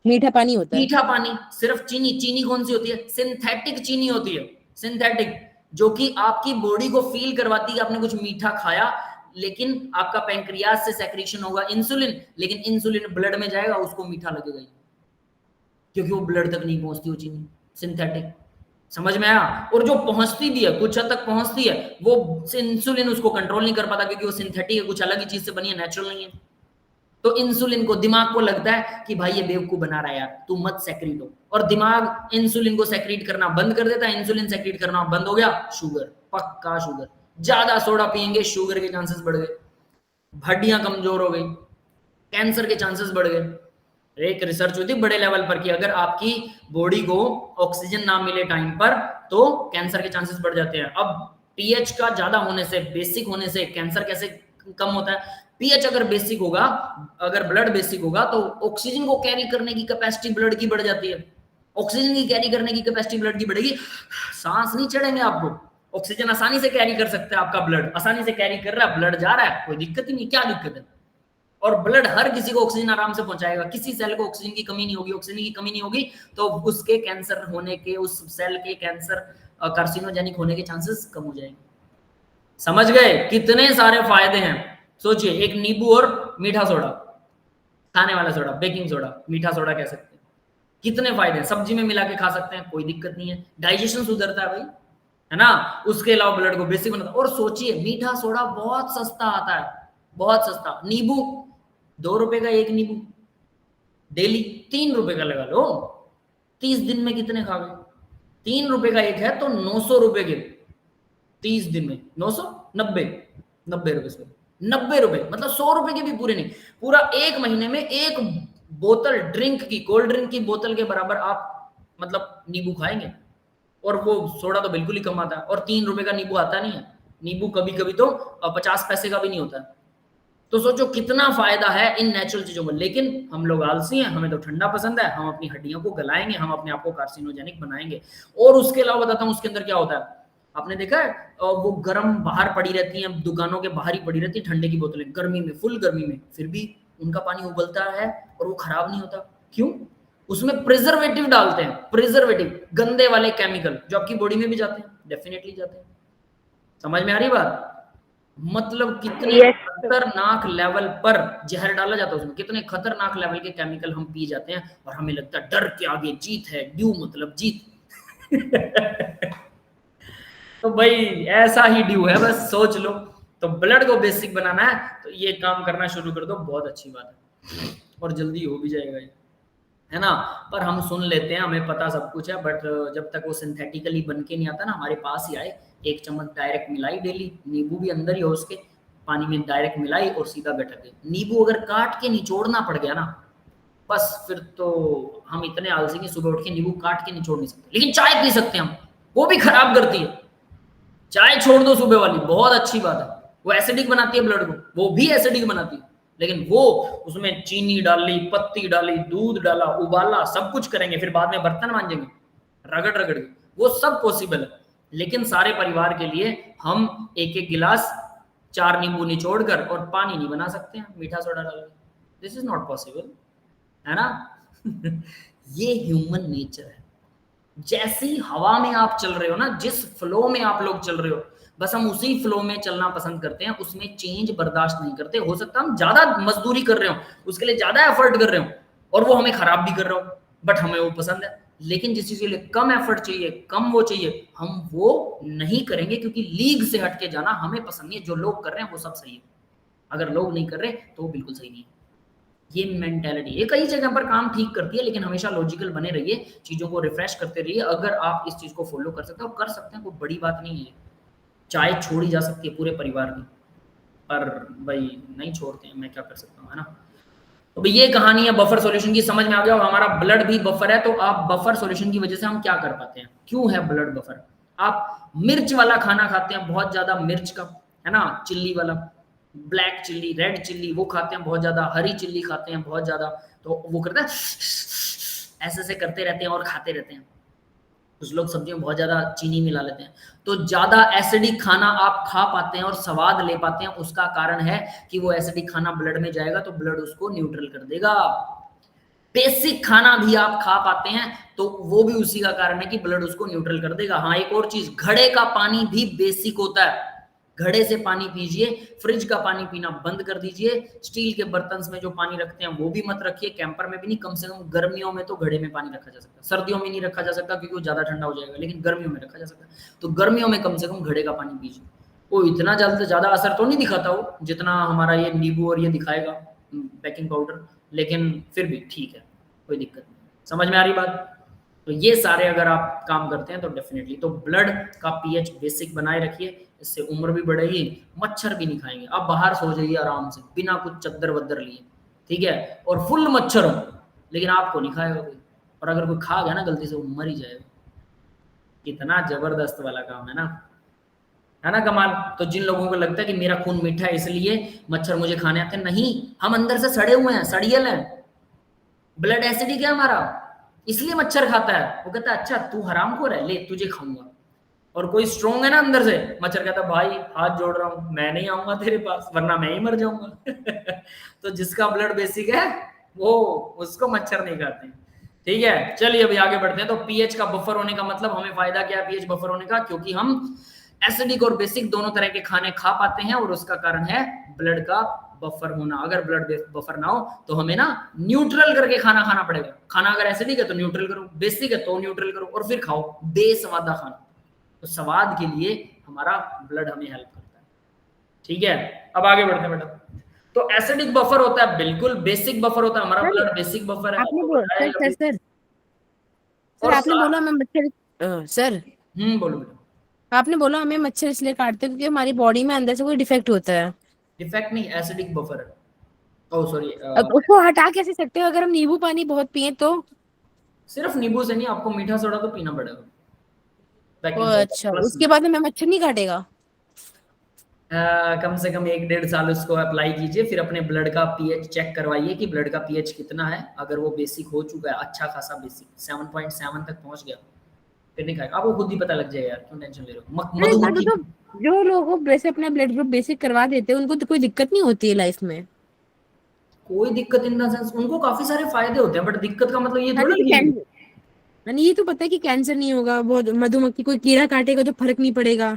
मीठा पानी होता है। मीठा पानी, सिर्फ चीनी। चीनी कौन सी होती है? सिंथेटिक चीनी होती है, सिंथेटिक, जो कि आपकी बॉडी को फील करवाती है कि आपने कुछ मीठा खाया। लेकिन आपका पैंक्रियास से सेक्रेशन होगा इंसुलिन, लेकिन इंसुलिन ब्लड में जाएगा, उसको मीठा लगेगा ही, क्योंकि वो ब्लड तक नहीं पहुंचती वो चीनी, सिंथेटिक। समझ में आया? और जो पहुंचती भी है, कुछ हद तक पहुंचती है, वो इंसुलिन उसको कंट्रोल नहीं कर पाता, क्योंकि वो सिंथेटिक है, कुछ अलग ही चीज से बनी है, नेचुरल नहीं है। तो इंसुलिन को, दिमाग को लगता है कि भाई ये बेवकूफ बना रहा है यार, तू मत सेक्रेट हो, और दिमाग इंसुलिन को सेक्रेट करना बंद कर देता है। इंसुलिन सेक्रेट करना बंद हो गया, शुगर, पक्का शुगर। ज्यादा सोडा पियेंगे, शुगर के चांसेस बढ़ गए, हड्डियां कमजोर हो गई, कैंसर के चांसेस बढ़ गए। एक रिसर्च हुई थी बड़े लेवल पर कि अगर आपकी बॉडी को ऑक्सीजन ना मिले टाइम पर, तो कैंसर के चांसेस बढ़ जाते हैं। अब पीएच का ज्यादा होने से, बेसिक होने से कैंसर कैसे कम होता है? पीएच अगर बेसिक होगा, अगर ब्लड बेसिक होगा, तो ऑक्सीजन को कैरी करने की कैपेसिटी ब्लड की बढ़ जाती है। ऑक्सीजन की कैरी करने की कैपेसिटी ब्लड की बढ़ेगी, सांस नहीं चढ़ेंगे आपको, ऑक्सीजन आसानी से कैरी कर सकता है आपका ब्लड, आसानी से कैरी कर रहा है, ब्लड जा रहा है, कोई दिक्कत ही नहीं। क्या दिक्कत है? और ब्लड हर किसी को ऑक्सीजन आराम से पहुंचाएगा, किसी सेल को ऑक्सीजन की कमी नहीं होगी। ऑक्सीजन की कमी नहीं होगी तो उसके कैंसर होने के, उस सेल के कैंसर कार्सिनोजेनिक होने के चांसेस कम हो जाएंगे। समझ गए? कितने सारे फायदे हैं। सोचिए, एक नींबू और मीठा सोडा, खाने वाला सोडा, बेकिंग सोडा, मीठा सोडा कह सकते हैं, कितने फायदे हैं। सब्जी में मिला के खा सकते हैं, कोई दिक्कत नहीं है, डाइजेशन सुधरता है भाई, है ना। उसके अलावा ब्लड को बेसिक बनाता है। और सोचिए, मीठा सोडा बहुत सस्ता आता है, बहुत सस्ता। नींबू 2 रुपए का एक नींबू, डेली 3 रुपए का लगा लो, 30 दिन में कितने खा गए? 3 रुपए का एक है तो 900 रुपए के 30 दिन में 900, 90 रुपए से 90 रुपए, मतलब 100 रुपए के भी पूरे नहीं। पूरा एक महीने में एक बोतल ड्रिंक की, कोल्ड ड्रिंक की बोतल के बराबर आप मतलब नींबू खाएंगे। और वो सोडा तो बिल्कुल ही कम आता है, और 3 रुपए का नींबू आता नहीं है। नींबू कभी कभी तो 50 पैसे का भी नहीं होता है। तो सोचो कितना फायदा है इन नेचुरल चीजों में। लेकिन हम लोग आलसी हैं, हमें तो ठंडा पसंद है, हम अपनी हड्डियों को गलाएंगे, हम अपने आप को कार्सिनोजेनिक बनाएंगे। और उसके अलावा बताता हूँ उसके अंदर क्या होता है। आपने देखा है वो गर्म बाहर पड़ी रहती हैं, दुकानों के बाहर ही पड़ी रहती है ठंडे की बोतलें, गर्मी में, फुल गर्मी में, फिर भी उनका पानी उबलता है और वो खराब नहीं होता। क्यों? उसमें प्रिजर्वेटिव डालते हैं, प्रिजर्वेटिव, गंदे वाले केमिकल जो आपकी बॉडी में भी जाते हैं, डेफिनेटली जाते हैं। समझ में आ रही बात? मतलब कितने खतरनाक लेवल पर जहर डाला जाता है उसमें, कितने खतरनाक लेवल के केमिकल हम पी जाते हैं, और हमें लगता है डर के आगे जीत है, ड्यू मतलब जीत। तो भाई ऐसा ही ड्यू है, बस सोच लो। तो ब्लड को बेसिक बनाना है तो ये काम करना शुरू कर दो, बहुत अच्छी बात है, और जल्दी हो भी जाएगा ये, है ना। पर हम सुन लेते हैं, हमें पता सब कुछ है, बट जब तक वो सिंथेटिकली बन के नहीं आता ना, हमारे पास ही आए, एक चम्मच डायरेक्ट मिलाई डेली, नींबू भी अंदर ही हो उसके, पानी में डायरेक्ट मिलाई और सीधा बैठक गई। नींबू अगर काट के निचोड़ना पड़ गया ना, बस फिर तो हम इतने आलसी कि सुबह उठ के नींबू काट के निचोड़ नहीं सकते। लेकिन चाय पी सकते हैं हम, वो भी खराब करती है। चाय छोड़ दो सुबह वाली, बहुत अच्छी बात है, वो एसिडिक बनाती है ब्लड को, वो भी एसिडिक बनाती है। लेकिन वो उसमें चीनी डाली, पत्ती डाली, दूध डाला, उबाला, सब कुछ करेंगे, फिर बाद में बर्तन मांजेंगे रगड़ रगड़ के, वो सब पॉसिबल है। लेकिन सारे परिवार के लिए हम एक एक गिलास 4 नींबू निचोड़ कर और पानी नहीं बना सकते हैं मीठा सोडा डाल के, दिस इज नॉट पॉसिबल, है ना। ये ह्यूमन नेचर है। जैसी हवा में आप चल रहे हो ना, जिस फ्लो में आप लोग चल रहे हो, बस हम उसी फ्लो में चलना पसंद करते हैं, उसमें चेंज बर्दाश्त नहीं करते। हो सकता है हम ज्यादा मजदूरी कर रहे हो, उसके लिए ज्यादा एफर्ट कर रहे हो, और वो हमें खराब भी कर रहे हो, बट हमें वो पसंद है। लेकिन जिस चीज के लिए कम एफर्ट चाहिए, कम वो चाहिए, हम वो नहीं करेंगे, क्योंकि लीग से हटके जाना हमें पसंद नहीं है। जो लोग कर रहे हैं वो सब सही है, अगर लोग नहीं कर रहे तो वो बिल्कुल सही नहीं है। ये मेंटालिटी, ये कई जगह पर काम ठीक करती है, लेकिन हमेशा लॉजिकल बने रहिए, चीजों को रिफ्रेश करते रहिए। अगर आप इस चीज को फॉलो कर सकते हो, कर सकते हैं, कोई बड़ी बात नहीं है। चाय छोड़ी जा सकती है पूरे परिवार की, पर भाई नहीं छोड़ते हैं, मैं क्या कर सकता हूँ, है ना। तो भाई ये कहानी है बफर सॉल्यूशन की, समझ में आ गया। हमारा ब्लड भी बफर है, तो आप बफर सॉल्यूशन की वजह से हम क्या कर पाते हैं, क्यों है ब्लड बफर। आप मिर्च वाला खाना खाते हैं, बहुत ज्यादा मिर्च का, है ना, चिल्ली वाला, ब्लैक चिल्ली, रेड चिल्ली, वो खाते हैं बहुत ज्यादा, हरी चिल्ली खाते हैं बहुत ज्यादा, तो वो करते हैं ऐसे करते रहते हैं और खाते रहते हैं। कुछ लोग सब्जियों में बहुत ज्यादा चीनी मिला लेते हैं। तो ज्यादा एसिडिक खाना आप खा पाते हैं और स्वाद ले पाते हैं, उसका कारण है कि वो एसिडिक खाना ब्लड में जाएगा तो ब्लड उसको न्यूट्रल कर देगा। बेसिक खाना भी आप खा पाते हैं तो वो भी उसी का कारण है कि ब्लड उसको न्यूट्रल कर देगा। हाँ, एक और चीज, घड़े का पानी भी बेसिक होता है। घड़े से पानी पीजिए, फ्रिज का पानी पीना बंद कर दीजिए। स्टील के बर्तन में जो पानी रखते हैं वो भी मत रखिए, कैंपर में भी नहीं। कम से कम गर्मियों में तो घड़े में पानी रखा जा सकता है, सर्दियों में नहीं रखा जा सकता क्योंकि वो ज्यादा ठंडा हो जाएगा, लेकिन गर्मियों में रखा जा सकता है। तो गर्मियों में कम से कम घड़े का पानी पीजिए। वो इतना ज्यादा असर तो नहीं दिखाता वो जितना हमारा ये नींबू और ये दिखाएगा बेकिंग पाउडर, लेकिन फिर भी ठीक है, कोई दिक्कत नहीं। समझ में आ रही बात? तो ये सारे अगर आप काम करते हैं तो डेफिनेटली, तो ब्लड का पीएच बेसिक बनाए रखिए, इससे उम्र भी बढ़ेगी, मच्छर भी नहीं खाएंगे। आप बाहर सो जाइए आराम से बिना कुछ चद्दर वद्दर लिए, ठीक है, और फुल मच्छर हो, लेकिन आपको नहीं खाएगा कोई, और अगर कोई खा गया ना गलती से वो मर ही जाएगा। कितना जबरदस्त वाला काम है ना कमाल। तो जिन लोगों को लगता है कि मेरा खून मीठा है इसलिए मच्छर मुझे खाने आते हैं, नहीं, हम अंदर से सड़े हुए हैं, सड़ियल हैं, ब्लड एसिडिक है हमारा, इसलिए मच्छर खाता है। वो कहता है अच्छा तू हरामखोर है, ले तुझे खाऊंगा। और कोई स्ट्रॉन्ग है ना अंदर से, मच्छर कहता है भाई हाथ जोड़ रहा हूं, मैं नहीं आऊंगा तेरे पास वरना मैं ही मर जाऊंगा। तो जिसका ब्लड बेसिक है वो, उसको मच्छर नहीं खाते। ठीक है, चलिए अभी आगे बढ़ते हैं। तो पीएच का बफर होने का मतलब हमें फायदा क्या है पीएच बफर होने का? क्योंकि हम एसिडिक और बेसिक दोनों तरह के खाने खा पाते हैं, और उसका कारण है ब्लड का बफर होना। अगर ब्लड बफर ना हो तो हमें ना न्यूट्रल करके खाना खाना पड़ेगा। खाना अगर एसिडिक है तो न्यूट्रल करो, बेसिक है तो न्यूट्रल करो, और फिर खाओ बेस्वादा खाना। तो स्वाद के लिए हमारा ब्लड हमें हेल्प करता है। ठीक है, अब आगे बढ़ते हैं बेटा। तो एसिडिक बफर होता है, बिल्कुल बेसिक बफर होता है, हमारा ब्लड बेसिक बफर है। आपने बोला सर आपने बोला हमें मच्छर सर बोलो बेटा। आपने बोला हमें मच्छर इसलिए काटते हैं क्योंकि हमारी बॉडी में अंदर से कोई डिफेक्ट होता है। डिफेक्ट नहीं, एसिडिक बफर है। ओह सॉरी, अब उसको हटा कैसे सकते हो? अगर हम नींबू पानी बहुत पिए तो? सिर्फ नींबू से नहीं, आपको मीठा सोडा तो पीना पड़ेगा। अच्छा, उसके बाद में मच्छर नहीं काटेगा? कम से कम 1-1.5 साल उसको अप्लाई कीजिए, फिर अपने ब्लड का पीएच चेक करवाइए कि ब्लड का पीएच कितना है। अगर वो बेसिक हो चुका है, अच्छा खासा बेसिक 7.7 तक पहुंच गया, फिर नहीं खाएगा। आपको खुद ही पता लग जाएगा यार, क्यों टेंशन ले रहे हो। मधुमक्खी, तो जो लोग वैसे अपना ब्लड ग्रुप बेसिक करवा देते हैं उनको तो कोई दिक्कत नहीं होती है लाइफ में? कोई दिक्कत इन द सेंस, उनको काफी सारे फायदे होते हैं, बट दिक्कत का मतलब ये थोड़ा मैंने ये तो पता है कि कैंसर नहीं होगा, बहुत मधुमक्खी कोई कीड़ा काटेगा तो फर्क नहीं पड़ेगा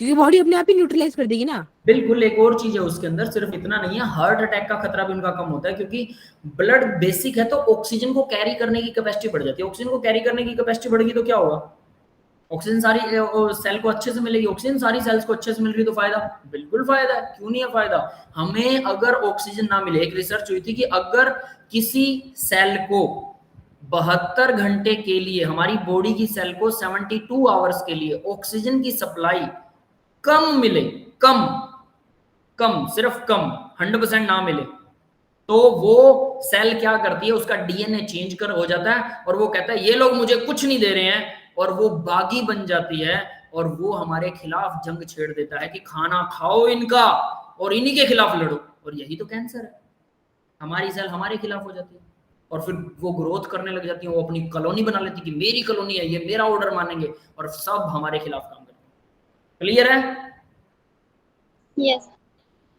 क्योंकि बॉडी अपने आप ही न्यूट्रलाइज कर देगी ना। बिल्कुल, एक और चीज है उसके अंदर, सिर्फ इतना नहीं है, हार्ट अटैक का खतरा भी उनका कम होता है, क्योंकि ब्लड बेसिक है तो ऑक्सीजन को कैरी करने की कैपेसिटी बढ़ जाती है। ऑक्सीजन को कैरी करने की कैपेसिटी बढ़ेगी तो क्या होगा? ऑक्सीजन सारी सेल को अच्छे से मिलेगी। ऑक्सीजन सारी सेल्स को अच्छे से मिल रही तो फायदा, बिल्कुल फायदा है, क्यों नहीं है फायदा। हमें अगर ऑक्सीजन ना मिले, एक रिसर्च हुई थी कि अगर किसी सेल को 72 घंटे के लिए, हमारी बॉडी की सेल को 72 आवर्स के लिए ऑक्सीजन की सप्लाई कम मिले, कम सिर्फ कम, 100% ना मिले, तो वो सेल क्या करती है, उसका डीएनए चेंज कर हो जाता है, और वो कहता है ये लोग मुझे कुछ नहीं दे रहे हैं, और वो बागी बन जाती है, और वो हमारे खिलाफ जंग छेड़ देता है कि खाना खाओ इनका और इन्हीं के खिलाफ लड़ो। और यही तो कैंसर है, हमारी सेल हमारे खिलाफ हो जाती है, और फिर वो ग्रोथ करने लग जाती है, वो अपनी कॉलोनी बना लेती है कि मेरी कॉलोनी है, ये मेरा ऑर्डर मानेंगे, और सब हमारे खिलाफ काम करते हैं। क्लियर है? यस।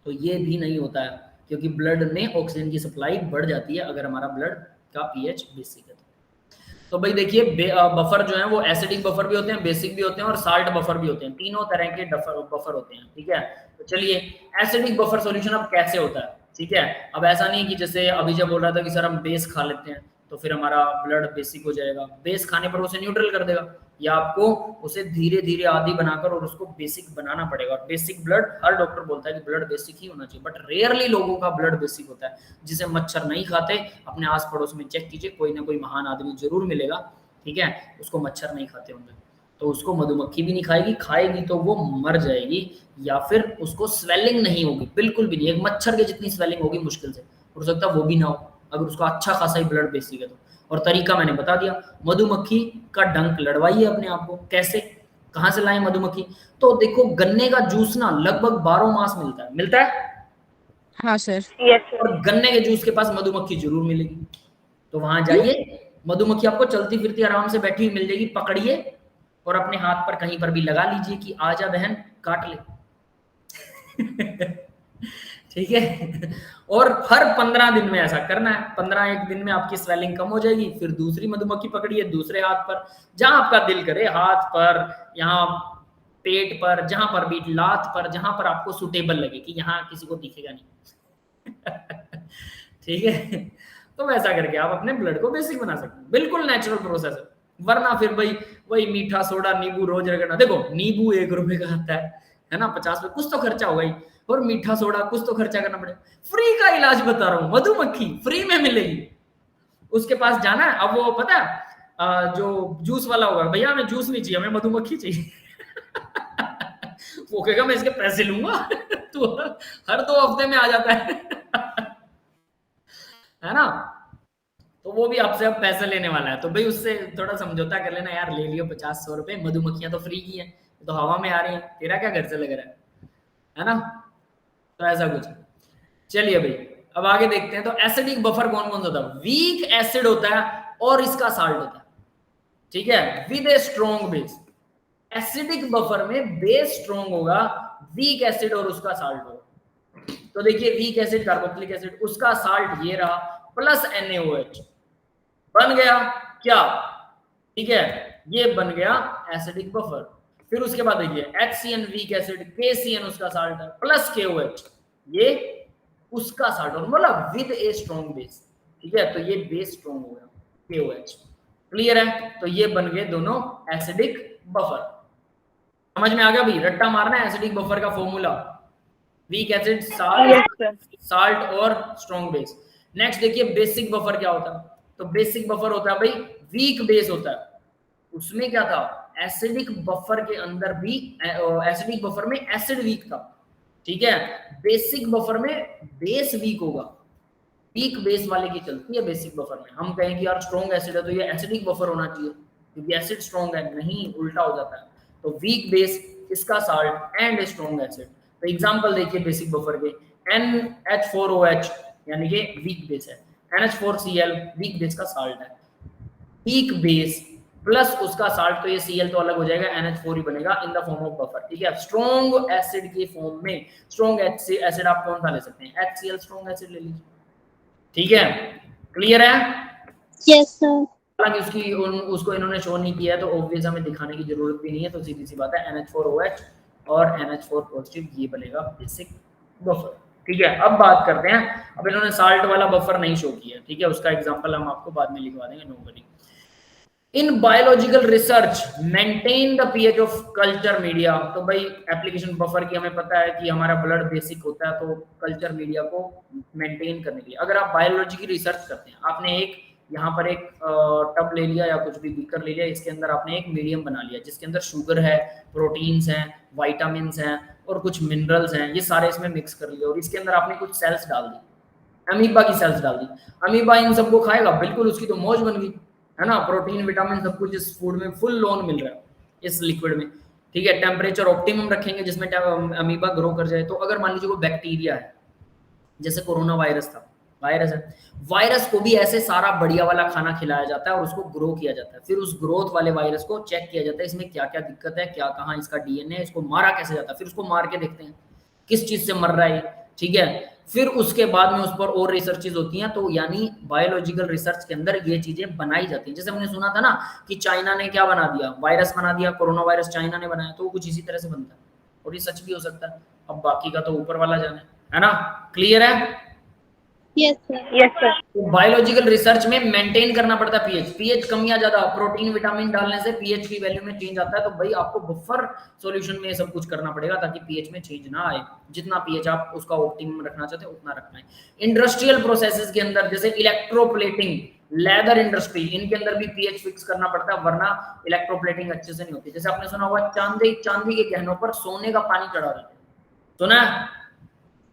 तो ये भी नहीं होता है, क्योंकि ब्लड में ऑक्सीजन की सप्लाई बढ़ जाती है अगर हमारा ब्लड का पीएच बेसिक है। तो भाई देखिए, बफर जो है वो एसिडिक बफर भी होते हैं, बेसिक भी होते हैं, और साल्ट बफर भी होते हैं। तीनों तरह के बफर होते हैं। ठीक है, तो चलिए एसिडिक बफर सॉल्यूशन अब कैसे होता है। ठीक है, अब ऐसा नहीं कि जैसे अभी जब बोल रहा था कि सर हम बेस खा लेते हैं तो फिर हमारा ब्लड बेसिक हो जाएगा। बेस खाने पर उसे न्यूट्रल कर देगा, या आपको उसे धीरे धीरे आदि बनाकर और उसको बेसिक बनाना पड़ेगा। और बेसिक ब्लड, हर डॉक्टर बोलता है कि ब्लड बेसिक ही होना चाहिए, बट रेयरली लोगों का ब्लड बेसिक होता है। जिसे मच्छर नहीं खाते, अपने आस पड़ोस में चेक कीजिए, कोई ना कोई महान आदमी जरूर मिलेगा, ठीक है, उसको मच्छर नहीं खाते होंगे, तो उसको मधुमक्खी भी नहीं खाएगी, खाएगी तो वो मर जाएगी, या फिर उसको स्वेलिंग नहीं होगी, बिल्कुल भी नहीं। एक मच्छर के जितनी स्वेलिंग होगी मुश्किल से, हो सकता है वो भी ना हो अगर उसका अच्छा खासा ही ब्लड बेसिक है तो। और तरीका मैंने बता दिया, मधुमक्खी का डंक लड़वाइए अपने आप को। कैसे, कहाँ से लाएं मधुमक्खी? तो देखो, गन्ने का जूस ना लगभग 12 मास मिलता है। हाँ सर। Yes sir. और गन्ने के जूस के पास मधुमक्खी जरूर मिलेगी, तो वहां जाइए, मधुमक्खी आपको चलती फिरती आराम से बैठी हुई मिल जाएगी, पकड़िए और अपने हाथ पर कहीं पर भी लगा लीजिए कि आजा बहन काट ले। ठीक है, और हर 15 दिन में ऐसा करना है। 15 दिन में आपकी स्वेलिंग कम हो जाएगी, फिर दूसरी मधुमक्खी पकड़िए दूसरे हाथ पर, जहां आपका दिल करे, हाथ पर, यहाँ पेट पर, जहां पर भी, लात पर, जहां पर आपको सुटेबल लगे कि यहाँ किसी को दिखेगा नहीं। ठीक है, तो वैसा करके आप अपने ब्लड को बेसिक बना सकते हैं, बिल्कुल नेचुरल प्रोसेस है। वरना फिर वही मीठा सोडा नींबू रोज रगड़ना। देखो नींबू 1 रुपए का आता है ना, 50 में कुछ तो खर्चा होगा ही, और मीठा सोडा कुछ तो खर्चा करना पड़ेगा। फ्री का इलाज बता रहा हूँ, मधुमक्खी फ्री में मिलेगी, उसके पास जाना है। अब वो पता है जो जूस वाला होगा, भैया हमें जूस नहीं चाहिए, हमें मधुमक्खी चाहिए। वो कहेगा मैं इसके पैसे लूंगा। तो हर 2 हफ्ते में आ जाता है ना, तो वो भी आपसे अब पैसे लेने वाला है, तो भाई उससे थोड़ा समझौता कर लेना, यार ले लियो 50-100 रुपए, मधुमक्खियां तो फ्री की हैं, तो हवा में आ रही हैं, तेरा क्या घर से लग रहा है ना, तो ऐसा कुछ। चलिए भाई अब आगे देखते हैं। तो एसिडिक बफर कौन कौन सा होता है? वीक एसिड होता है और इसका साल्ट होता है, ठीक है, with a strong base. Acidic buffer में बेस स्ट्रॉन्ग होगा, वीक एसिड और उसका साल्ट होगा। तो देखिए वीक एसिड कार्बोक्सिलिक एसिड, उसका साल्ट ये रहा प्लस NaOH, बन गया क्या? ठीक है, ये बन गया एसिडिक बफर। फिर उसके बाद देखिए HCN वीक एसिड, KCN उसका साल्ट है, प्लस KOH ये उसका साल्ट, और मतलब विद ए स्ट्रॉन्ग बेस। ठीक है, तो ये बेस स्ट्रॉन्ग हो गया KOH। क्लियर है? तो ये बन गए दोनों एसिडिक बफर। समझ में आ गया भाई? रट्टा मारना है एसिडिक बफर का फॉर्मूला, वीक एसिड, साल्ट और स्ट्रॉन्ग बेस। नेक्स्ट देखिए बेसिक बफर क्या होता है? तो बेसिक बफर होता है भाई वीक बेस होता है। उसमें क्या था? एसिडिक बफर के अंदर भी, एसिडिक बफर में एसिड वीक था, ठीक है, बेसिक बफर में बेस वीक होगा, वीक बेस वाले की चलती है बेसिक बफर में। हम कहें कि यार स्ट्रॉन्ग एसिड है तो ये एसिडिक बफर होना चाहिए क्योंकि एसिड स्ट्रॉन्ग है, नहीं, उल्टा हो जाता है। तो वीक बेस, इसका साल्ट एंड स्ट्रॉन्ग एसिड। तो एग्जांपल देखिए बेसिक बफर के, NH4OH यानी कि वीक बेस है, NH4Cl वीक बेस का साल्ट है, वीक बेस प्लस उसका साल्ट, तो ये Cl तो अलग हो जाएगा, NH4 ही बनेगा in the form of buffer. ठीक है, स्ट्रॉन्ग एसिड के फॉर्म में स्ट्रॉन्ग एसिड आप कौन सा ले सकते हैं? HCl स्ट्रॉन्ग एसिड ले लीजिए। ठीक है, क्लियर है? Yes sir. हालांकि उसको इन्होंने शो नहीं किया है तो ऑब्वियस हमें दिखाने की जरूरत भी नहीं है, तो सीधी सी बात है NH4OH और NH4 पॉजिटिव ये बनेगा बेसिक बफर। ठीक है, अब बात करते हैं, अब इन्होंने साल्ट वाला बफर नहीं शो किया, ठीक है, उसका एग्जांपल हम आपको बाद में लिखवा देंगे, no worry. In biological research maintain the pH of culture media. तो भाई एप्लीकेशन बफर की हमें पता है कि हमारा ब्लड बेसिक होता है, तो कल्चर मीडिया को मेंटेन करने के लिए अगर आप बायोलॉजी की रिसर्च करते हैं, आपने एक यहाँ पर एक टब ले लिया या कुछ भी बीकर ले लिया, इसके अंदर आपने एक मीडियम बना लिया जिसके अंदर शुगर है, प्रोटीन्स हैं, वाइटामिन्स हैं और कुछ मिनरल्स हैं, ये सारे इसमें मिक्स कर लिया, और इसके अंदर आपने कुछ सेल्स डाल दी, अमीबा की सेल्स डाल दी। अमीबा इन सबको खाएगा, बिल्कुल उसकी तो मौज बन गई, है ना, प्रोटीन विटामिन सब कुछ इस फूड में फुल लोन मिल रहा है इस लिक्विड में। ठीक है, टेम्परेचर ऑप्टिमम रखेंगे जिसमें अमीबा ग्रो कर जाए। तो अगर मान लीजिए कोई बैक्टीरिया है, जैसे कोरोना वायरस था, वायरस है, वायरस को भी ऐसे सारा बढ़िया वाला खाना खिलाया जाता है और उसको ग्रो किया जाता है, फिर उस ग्रोथ वाले वायरस को चेक किया जाता है, इसमें क्या क्या दिक्कत है, क्या कहाँ इसका DNA, इसको मारा कैसे जाता है, फिर उसको मार के देखते हैं किस चीज से मर रहा है, ठीक है, फिर उसके बाद में उस पर और रिसर्चेज होती हैं। तो यानी बायोलॉजिकल रिसर्च के अंदर ये चीजें बनाई जाती हैं। जैसे हमने सुना था ना कि चाइना ने क्या बना दिया, वायरस बना दिया, कोरोना वायरस चाइना ने बनाया, तो वो कुछ इसी तरह से बनता है, और ये सच भी हो सकता है। अब बाकी का तो ऊपर वाला जाने, है ना, क्लियर है? Yes sir. Yes sir. तो बायोलॉजिकल रिसर्च में मेंटेन करना पड़ता है पीएच कम या ज्यादा, प्रोटीन विटामिन डालने से पीएच की वैल्यू में चेंज आता है, तो भाई आपको बफर सॉल्यूशन में सब कुछ करना पड़ेगा ताकि पीएच में चेंज ना आए। जितना पीएच आप उसका ऑप्टिमम रखना चाहते हैं उतना रखना है। इंडस्ट्रियल प्रोसेसेस के अंदर जैसे इलेक्ट्रोप्लेटिंग, लेदर इंडस्ट्री, इनके अंदर भी पीएच फिक्स करना पड़ता है, वरना इलेक्ट्रोप्लेटिंग अच्छे से नहीं होती। जैसे आपने सुना होगा चांदी के गहनों पर सोने का पानी चढ़ा देते हैं, सुना?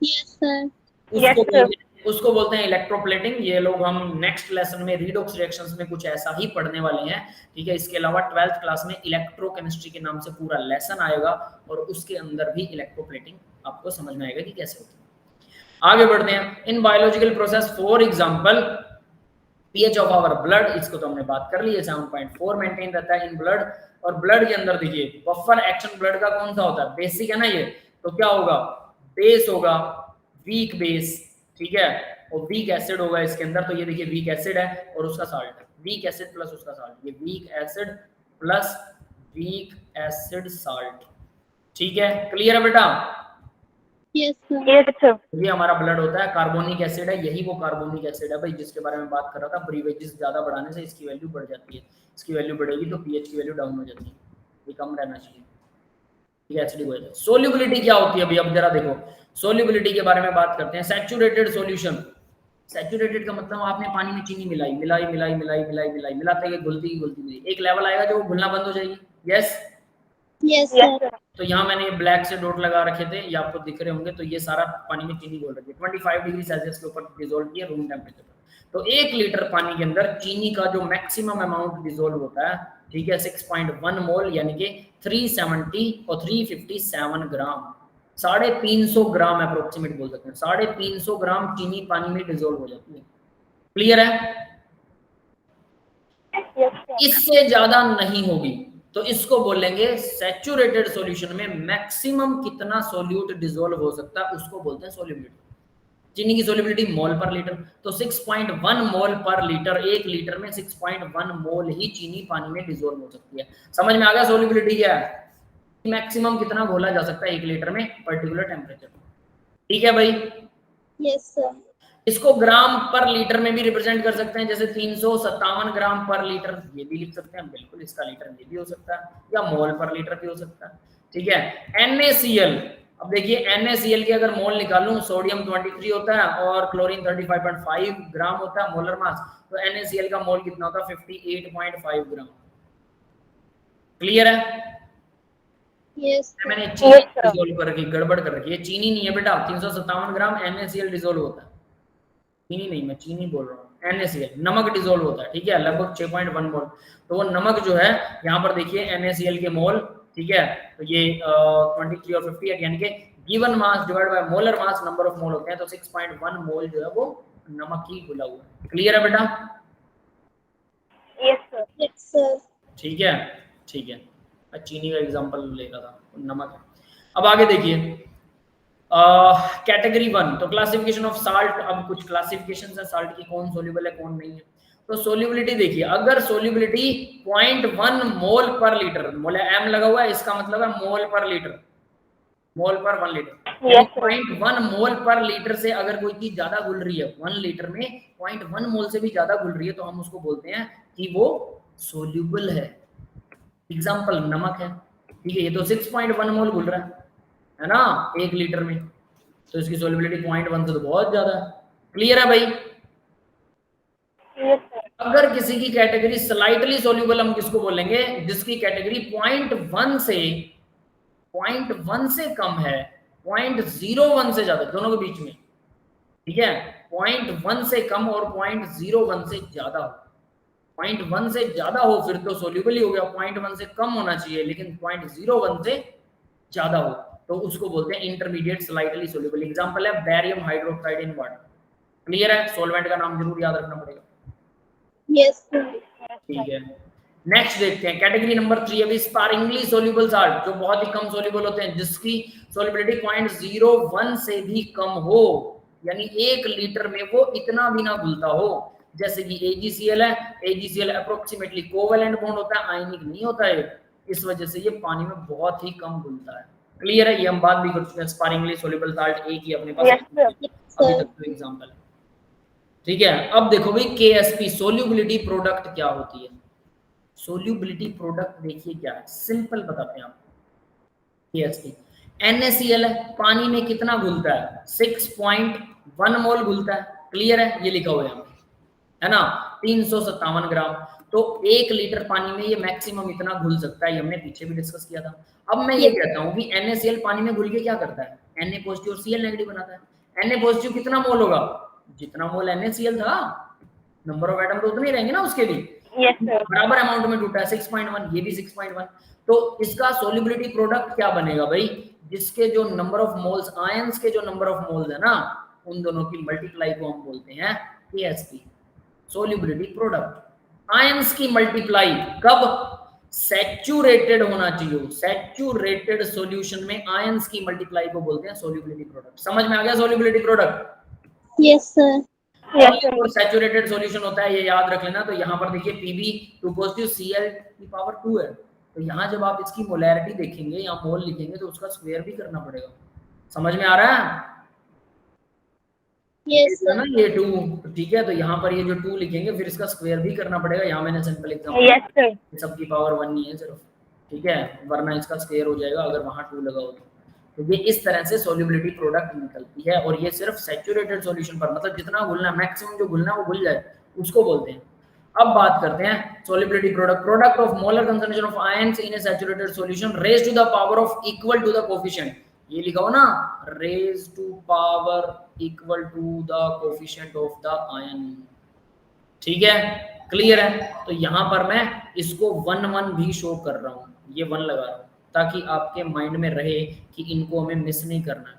Yes sir. उसको बोलते हैं इलेक्ट्रोप्लेटिंग। ये लोग हम नेक्स्ट लेसन में रिडॉक्स रिएक्शंस में कुछ ऐसा ही पढ़ने वाले हैं, ठीक है। इसके अलावा 12th क्लास में इलेक्ट्रोकेमिस्ट्री के नाम से पूरा लेसन आएगा और उसके अंदर भी इलेक्ट्रोप्लेटिंग आपको समझ में आएगा कि कैसे होती है। आगे बढ़ते हैं। In biological process for example pH of our blood, इसको तो हमने बात कर ली है, 7.4 मेंटेन रहता है इन ब्लड। और ब्लड के अंदर देखिए बफर एक्शन ब्लड का कौन सा होता है, बेसिक है ना ये, तो क्या होगा, बेस होगा, वीक बेस, ठीक है, और वीक एसिड होगा इसके अंदर। तो ये देखिए वीक एसिड है और उसका साल्ट है, वीक एसिड प्लस उसका साल्ट, ये weak acid plus weak acid salt, ठीक है, क्लियर है बेटा। Yes, sir. Yes, sir. ये हमारा ब्लड होता है, कार्बोनिक एसिड है, यही वो कार्बोनिक एसिड है भाई जिसके बारे में बात कर रहा था, ब्रीवेजेस ज्यादा बढ़ाने से इसकी वैल्यू बढ़ जाती है, इसकी वैल्यू बढ़ेगी तो पीएच की वैल्यू डाउन हो जाती है, ये कम रहना चाहिए, ठीक है, एसिडिक हो जाए। सोल्यूबिलिटी क्या होती है अभी, अब जरा देखो सोल्यूबिलिटी के बारे में बात करते हैं। सैचुरेटेड सॉल्यूशन, सैचुरेटेड का मतलब आपने पानी में चीनी मिलाई, मिलाते गए, घुलती गई, एक लेवल आएगा जो घुलना बंद हो जाएगी। Yes Yes, Yes, sir. sir. तो यहाँ मैंने ब्लैक से डॉट लगा रखे थे, ये आपको दिख रहे होंगे, तो ये सारा पानी में चीनी घोल रखी है, 25 डिग्री सेल्सियस के ऊपर डिसोल्व किया रूम टेम्परेचर पर। तो 1 लीटर पानी के अंदर चीनी का जो मैक्सिमम अमाउंट डिसोल्व होता है, ठीक है, 6.1 मोल, यानी कि 370 और 357 ग्राम, 350 ग्राम अप्रोक्सीमेट बोल सकते हैं, 350 ग्राम चीनी पानी में डिसोल्व हो जाती है। क्लियर है, Yes, sir. इससे ज्यादा नहीं होगी, तो इसको बोलेंगे सैचुरेटेड सॉल्यूशन में मैक्सिमम कितना सोल्यूट डिसोल्व हो सकता है उसको बोलते हैं सोल्यूबिलिटी। चीनी की सोल्यूबिलिटी मोल पर लीटर, तो 6.1 मोल पर लीटर, 1 लीटर में 6.1 मोल ही चीनी पानी में डिसोल्व हो सकती है। समझ में आ गया सोल्यूबिलिटी क्या है, मैक्सिमम कितना घोला जा सकता है 1 लीटर में पर्टिकुलर टेम्परेचर, ठीक है भाई। Yes, sir. इसको ग्राम पर लीटर में भी रिप्रेजेंट कर सकते हैं, जैसे 357 ग्राम पर लीटर, ये भी लिख सकते हैं बिल्कुल, इसका लीटर ये भी हो सकता है, या मोल पर लीटर भी हो सकता है, ठीक है। NaCl, अब देखिए NaCl की अगर मोल निकालूं, सोडियम 23 होता है और क्लोरीन 35.5 ग्राम होता है मोलर मास, तो NaCl का मोल कितना होता है 58.5 ग्राम। क्लियर है, Yes, sir. मैंने चीनी डिसोल्व कर रखी, गड़बड़ कर रखी है, चीनी नहीं है बेटा, 357 ग्राम NaCl डिसोल्व होता है, चीनी नहीं, मैं चीनी बोल रहा हूँ, NaCl नमक डिसोल्व होता है, ठीक है, लगभग 6.1 मोल। तो वो नमक जो है यहाँ पर देखिए NaCl के मोल, ठीक है, तो ये 23 और 58, यानी कि given mass divide by molar mass, number of mole होते हैं, तो 6.1 मोल जो है वो नमक ही घुला हुआ है। क्लियर है बेटा, Yes, sir. Yes, sir. ठीक है, ठीक है, मैं चीनी का एग्जांपल ले रहा था, नमक है। अब आगे देखिए कैटेगरी 1, तो क्लासिफिकेशन ऑफ साल्ट। अब कुछ क्लासिफिकेशन है साल्ट की, कौन सोल्यूबल है कौन नहीं है। तो सोल्यूबिलिटी देखिए, अगर सोल्यूबिलिटी 0.1 मोल पर लीटर, मोल एम लगा हुआ है, इसका मतलब है मोल पर लीटर, मोल पर 1 लीटर, Yes, sir. 0.1 मोल पर लीटर से अगर कोई चीज ज्यादा घुल रही है, 1 लीटर में 0.1 मोल से भी ज्यादा घुल रही है, तो हम उसको बोलते हैं कि वो सोल्यूबल है। एग्जाम्पल नमक है, ठीक है, ये तो 6.1 मोल घुल रहा है ना 1 लीटर में, तो इसकी सोल्यूबिलिटी 0.1 से तो बहुत ज्यादा है। क्लियर है भाई। Yes, sir. अगर किसी की कैटेगरी स्लाइटली सोल्यूबल, हम किसको बोलेंगे, जिसकी कैटेगरी 0.1 से कम है, 0.01 से ज्यादा, दोनों के बीच में, ठीक है, 0.1 से कम और 0.01 से ज्यादा हो। 0.1 से ज्यादा हो फिर तो सोल्यूबल ही हो गया, 0.1 से कम होना चाहिए, लेकिन 0.01 से ज्यादा हो तो उसको बोलते हैं इंटरमीडिएट स्लाइटली सोल्यूबल। एग्जांपल है barium hydroxide in water. Clear है, सॉल्वेंट का नाम जरूर याद रखना पड़ेगा। Yes, sir. ठीक है, नेक्स्ट देखते हैं कैटेगरी नंबर 3, अभी स्पारिंगली सोल्यूबल साल्ट, जो बहुत ही कम सोल्यूबल होते हैं, जिसकी सोल्युबिलिटी 0.01 से भी कम हो, यानी 1 लीटर में वो इतना भी ना घुलता हो, जैसे कि AgCl है। AgCl अप्रोक्सीमेटली कोवेलेंट बॉन्ड होता है, आयनिक नहीं होता है, इस वजह से ये पानी में बहुत ही कम घुलता है। क्लियर है, ये हम बात भी कर चुके हैं, स्पारिंगली सोल्यूबल साल्ट एक ही अपने पास Yes, sir. अभी तक तो एग्जांपल है। ठीक है, अब देखो भाई KSP सोल्यूबिलिटी प्रोडक्ट क्या होती है। सोल्यूबिलिटी प्रोडक्ट देखिए क्या है, सिंपल बताते हैं आपको। KSP NaCl है, पानी में कितना घुलता है, 6.1 मोल घुलता है। क्लियर है, ये लिखा हुआ है ना, 357 ग्राम। तो 1 लीटर पानी में ये मैक्सिमम इतना घुल सकता है, ये हमने पीछे भी डिस्कस किया था। अब मैं ये कहता हूँ कि NaCl पानी में घुल के क्या करता है, Na पॉजिटिव और Cl नेगेटिव बनाता है। Na पॉजिटिव कितना मोल होगा, जितना मोल NaCl था, नंबर ऑफ एटम तो उतने ही रहेंगे ना उसके भी। Yes, sir. बराबर अमाउंट में टूटा है 6.1, ये भी 6.1। तो इसका सोल्युबिलिटी प्रोडक्ट क्या बनेगा भाई, जिसके जो नंबर ऑफ मोल्स, आयंस के जो नंबर ऑफ मोल्स है ना, उन दोनों की मल्टीप्लाई को हम बोलते हैं KSP, सोल्यूबिलिटी प्रोडक्ट। आयंस की मल्टीप्लाई कब? सैचुरेटेड होना चाहिए। सैचुरेटेड सॉल्यूशन में आयंस की मल्टीप्लाई को बोलते हैं सोल्यूबिलिटी प्रोडक्ट। समझ में आ गया सोल्यूबिलिटी प्रोडक्ट? Yes, sir. और सैचुरेटेड सॉल्यूशन होता है, ये याद रख लेना। तो यहाँ पर देखिए Pb 2 पॉजिटिव Cl की पावर 2 है, तो यहाँ जब आप इसकी मोलैरिटी देखेंगे या मोल लिखेंगे तो उसका स्क्वायर भी करना पड़ेगा। समझ में आ रहा है? Yes, है ना sir. ये 2, ठीक है। तो यहाँ पर ये जो 2 लिखेंगे फिर इसका स्क्वायर भी करना पड़ेगा। यहाँ मैंने सिंपल एग्जांपल, Yes, sir. सबकी पावर 1 नहीं है सिर्फ, ठीक है, वरना इसका स्क्वायर हो जाएगा अगर वहां 2 लगा हो तो ये इस तरह से सोल्यूबिलिटी प्रोडक्ट निकलती है। और ये सिर्फ सैचुरेटेड सॉल्यूशन पर, मतलब जितना घुलना मैक्सिमम जो घुलना वो घुल जाए उसको बोलते हैं। अब बात करते हैं solubility product. Product of molar concentration of ions in a saturated solution raise to the power of equal to the coefficient. ये लिखा हो ना, raise to power equal to the coefficient of the ion, ठीक है, clear है। तो यहाँ पर मैं इसको 1 1 भी शो कर रहा हूँ, ये 1 लगा रहा हूँ ताकि आपके माइंड में रहे कि इनको हमें मिस नहीं करना है,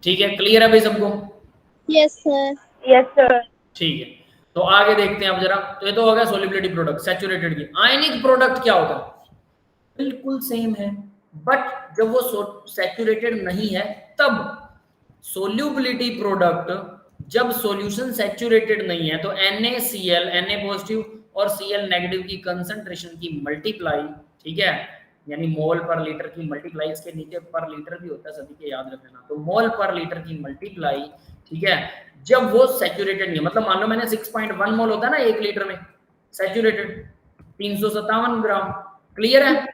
ठीक है, क्लियर है भाई सबको? Yes, sir. Yes, sir. ठीक है, तो आगे देखते हैं अब जरा। तो ये तो हो गया सोल्यूबिलिटी प्रोडक्ट सैचुरेटेड की। आयनिक प्रोडक्ट क्या होता है? बिल्कुल सेम है, बट जब वो सैचुरेटेड नहीं है तब। सोल्यूबिलिटी प्रोडक्ट जब सॉल्यूशन सैचुरेटेड नहीं है तो NaCl, Na पॉजिटिव और Cl नेगेटिव की कंसंट्रेशन की मल्टीप्लाई, ठीक है, यानी मोल पर लीटर की मल्टीप्लाई, इसके नीचे पर लीटर भी होता है सभी के याद रखना, तो मोल पर लीटर की मल्टीप्लाई, ठीक है, जब वो सैचुरेटेड नहीं है, मतलब मान लो मैंने 6.1 मोल होता है ना 1 लीटर में सैचुरेटेड, 357 ग्राम, क्लियर है।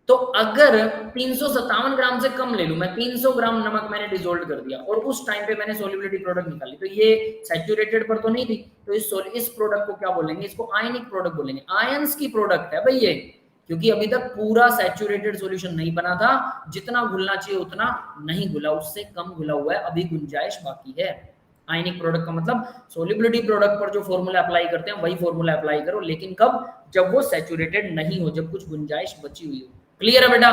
तो अगर 357 ग्राम से कम ले लूं मैं, 300 ग्राम नमक मैंने डिसोल्व कर दिया और उस टाइम पे मैंने सोल्यूबिलिटी प्रोडक्ट निकाली, तो ये सैचुरेटेड पर तो नहीं थी, तो इस प्रोडक्ट को क्या बोलेंगे? इसको आयनिक प्रोडक्ट बोलेंगे। आयंस की प्रोडक्ट है भाई ये, क्योंकि अभी तक पूरा सैचुरेटेड सॉल्यूशन नहीं बना था, जितना घुलना चाहिए उतना नहीं घुला, उससे कम घुला हुआ है, अभी गुंजाइश बाकी है। आयनिक प्रोडक्ट का मतलब सोल्यूबिलिटी प्रोडक्ट पर जो फॉर्मूला अप्लाई करते हैं वही फॉर्मूला अप्लाई करो, लेकिन कब? जब वो सैचुरेटेड नहीं हो, जब कुछ गुंजाइश बची हुई हो। क्लियर है बेटा?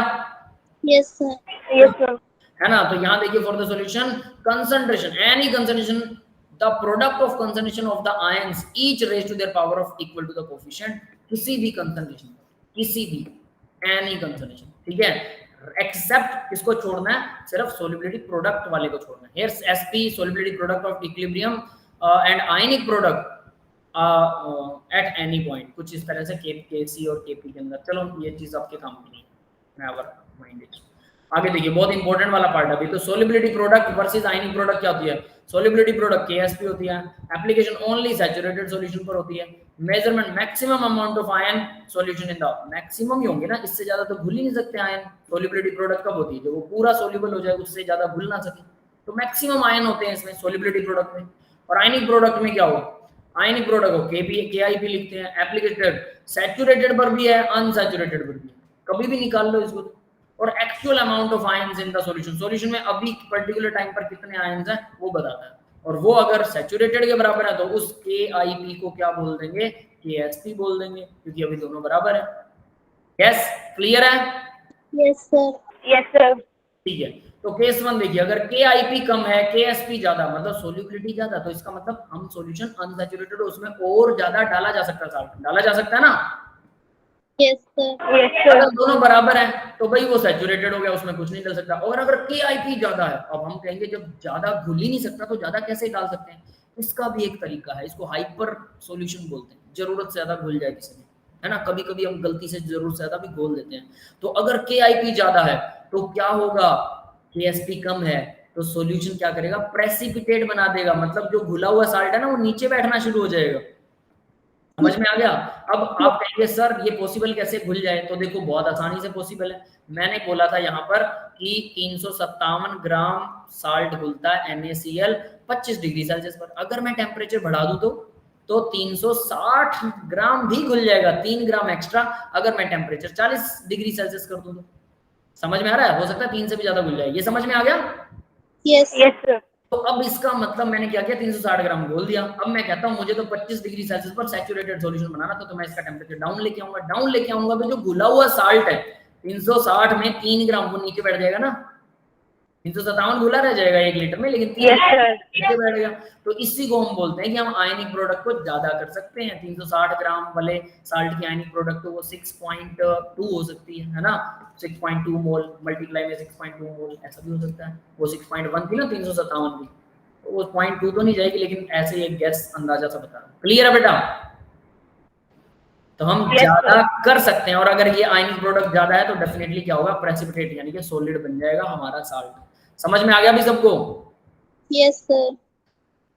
Yes, sir. Yes, sir. है ना। तो यहाँ देखिए for the solution concentration, any concentration, the product of concentration of the ions each raise to their power of equal to the coefficient, किसी भी कंसंट्रेशन, किसी भी एनी कंसंट्रेशन, ठीक है, एक्सेप्ट किसको छोड़ना है? सिर्फ सोल्यूबिलिटी प्रोडक्ट वाले को छोड़ना है। Here's Sp solubility product of equilibrium and ionic product at any point, कुछ इस तरह से Kc और Kp के अंदर। चलो ये चीज आपके काम की नहीं, नेवर माइंड इट। आगे देखिए बहुत इंपॉर्टेंट वाला पार्ट है अभी। तो solubility product versus ionic product क्या होती है? सोल्यूबिलिटी प्रोडक्ट Ksp होती है, एप्लीकेशन ओनली सैचुरेटेड सॉल्यूशन पर होती है, measurement maximum amount of ion solution in the, maximum ही होंगे ना, इससे ज्यादा तो घुल ही नहीं सकते आयन। सोल्यूबिलिटी प्रोडक्ट कब होती है? जब वो पूरा सोल्यूबल हो जाए, उससे ज्यादा घुल ना सके, तो मैक्सिमम आयन होते हैं इसमें सोल्यूबिलिटी प्रोडक्ट में। और आयनिक प्रोडक्ट में क्या होगा? आयनिक प्रोडक्ट को KIP लिखते हैं, एप्लीकेटेड सैचुरेटेड पर भी है, अनसैचुरेटेड पर भी है, कभी भी निकाल लो इसको। और actual amount of ions in the solution, solution में अभी पर्टिकुलर टाइम पर कितने आयंस हैं वो बताता है, और वो अगर सैचुरेटेड के बराबर है तो उस KIP को क्या बोल देंगे? KSP बोल देंगे, क्योंकि अभी दोनों बराबर है। यस, क्लियर है? Yes, sir. Yes, sir. ठीक है। तो केस 1 देखिए, अगर KIP कम है KSP ज्यादा, मतलब सोल्यूबिलिटी ज्यादा, तो इसका मतलब हम सॉल्यूशन अनसैचुरेटेड है, उसमें और ज्यादा डाला जा सकता है, साल्ट डाला जा सकता है ना। Yes, sir. Yes, sir. अगर दोनों बराबर है तो भाई वो सैचुरेटेड हो गया, उसमें कुछ नहीं डाल सकता। और अगर KIP ज्यादा है, अब हम कहेंगे जब ज्यादा घुल ही नहीं सकता तो ज्यादा कैसे डाल सकते हैं? इसका भी एक तरीका है, इसको हाइपर सॉल्यूशन बोलते हैं, जरूरत से ज्यादा घुल जाए किसी में, है ना। कभी कभी हम गलती से जरूरत से ज्यादा भी घोल देते हैं। तो अगर KIP ज्यादा है तो क्या होगा? KSP कम है तो सॉल्यूशन क्या करेगा? प्रेसिपिटेट बना देगा, मतलब जो घुला हुआ साल्ट है ना वो नीचे बैठना शुरू हो जाएगा। समझ में आ गया? अब आप कहेंगे सर ये पॉसिबल कैसे घुल जाए? तो देखो बहुत आसानी से पॉसिबल है। मैंने बोला था यहाँ पर कि 357 ग्राम साल्ट घुलता है NaCl 25 डिग्री सेल्सियस पर। अगर मैं टेम्परेचर बढ़ा दूं तो 360 ग्राम भी घुल जाएगा, 3 ग्राम एक्स्ट्रा अगर मैं टेम्परेचर 40 डिग्री सेल्सियस कर दूं तो। समझ में आ रहा है? हो सकता है 3 से भी ज्यादा घुल जाए। ये समझ में आ गया? Yes. Yes, sir. तो अब इसका मतलब मैंने क्या किया? 360 ग्राम घोल दिया। अब मैं कहता हूं मुझे तो 25 डिग्री सेल्सियस पर सैचुरेटेड सॉल्यूशन बनाना था, तो मैं इसका टेम्परेचर डाउन लेके आऊंगा। तो जो घुला हुआ साल्ट है 360 में 3 ग्राम वो नीचे बैठ जाएगा ना, 357 घुला रह जाएगा 1 लीटर में, लेकिन यस सर। नीचे बैठ गया। तो इसी को हम बोलते हैं कि हम आयनिक प्रोडक्ट को ज्यादा कर सकते हैं। 360 ग्राम वाले साल्ट की आयनिक प्रोडक्ट तो वो 6.2 हो सकती है ना, 6.2 मोल मल्टीप्लाई में 6.2 मोल, ऐसा भी हो सकता है। वो 6.1 थी ना 357 की, तो वो 0.2 तो नहीं जाएगी, लेकिन ऐसे ही एक गैस अंदाजा सा बता रहा हूं। क्लियर है बेटा? तो हम Yes, ज्यादा कर सकते हैं, और अगर ये आयनिक प्रोडक्ट ज्यादा है तो डेफिनेटली क्या होगा, प्रेसिपिटेट यानी कि सॉलिड बन जाएगा हमारा साल्ट। समझ में आ गया भी सबको? Yes, sir.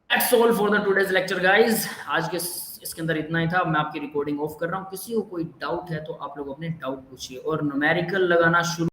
That's all for the today's lecture guys। आज के इसके अंदर इतना ही था। मैं आपकी रिकॉर्डिंग ऑफ कर रहा हूँ। किसी को कोई डाउट है तो आप लोग अपने डाउट पूछिए, और न्यूमेरिकल लगाना शुरू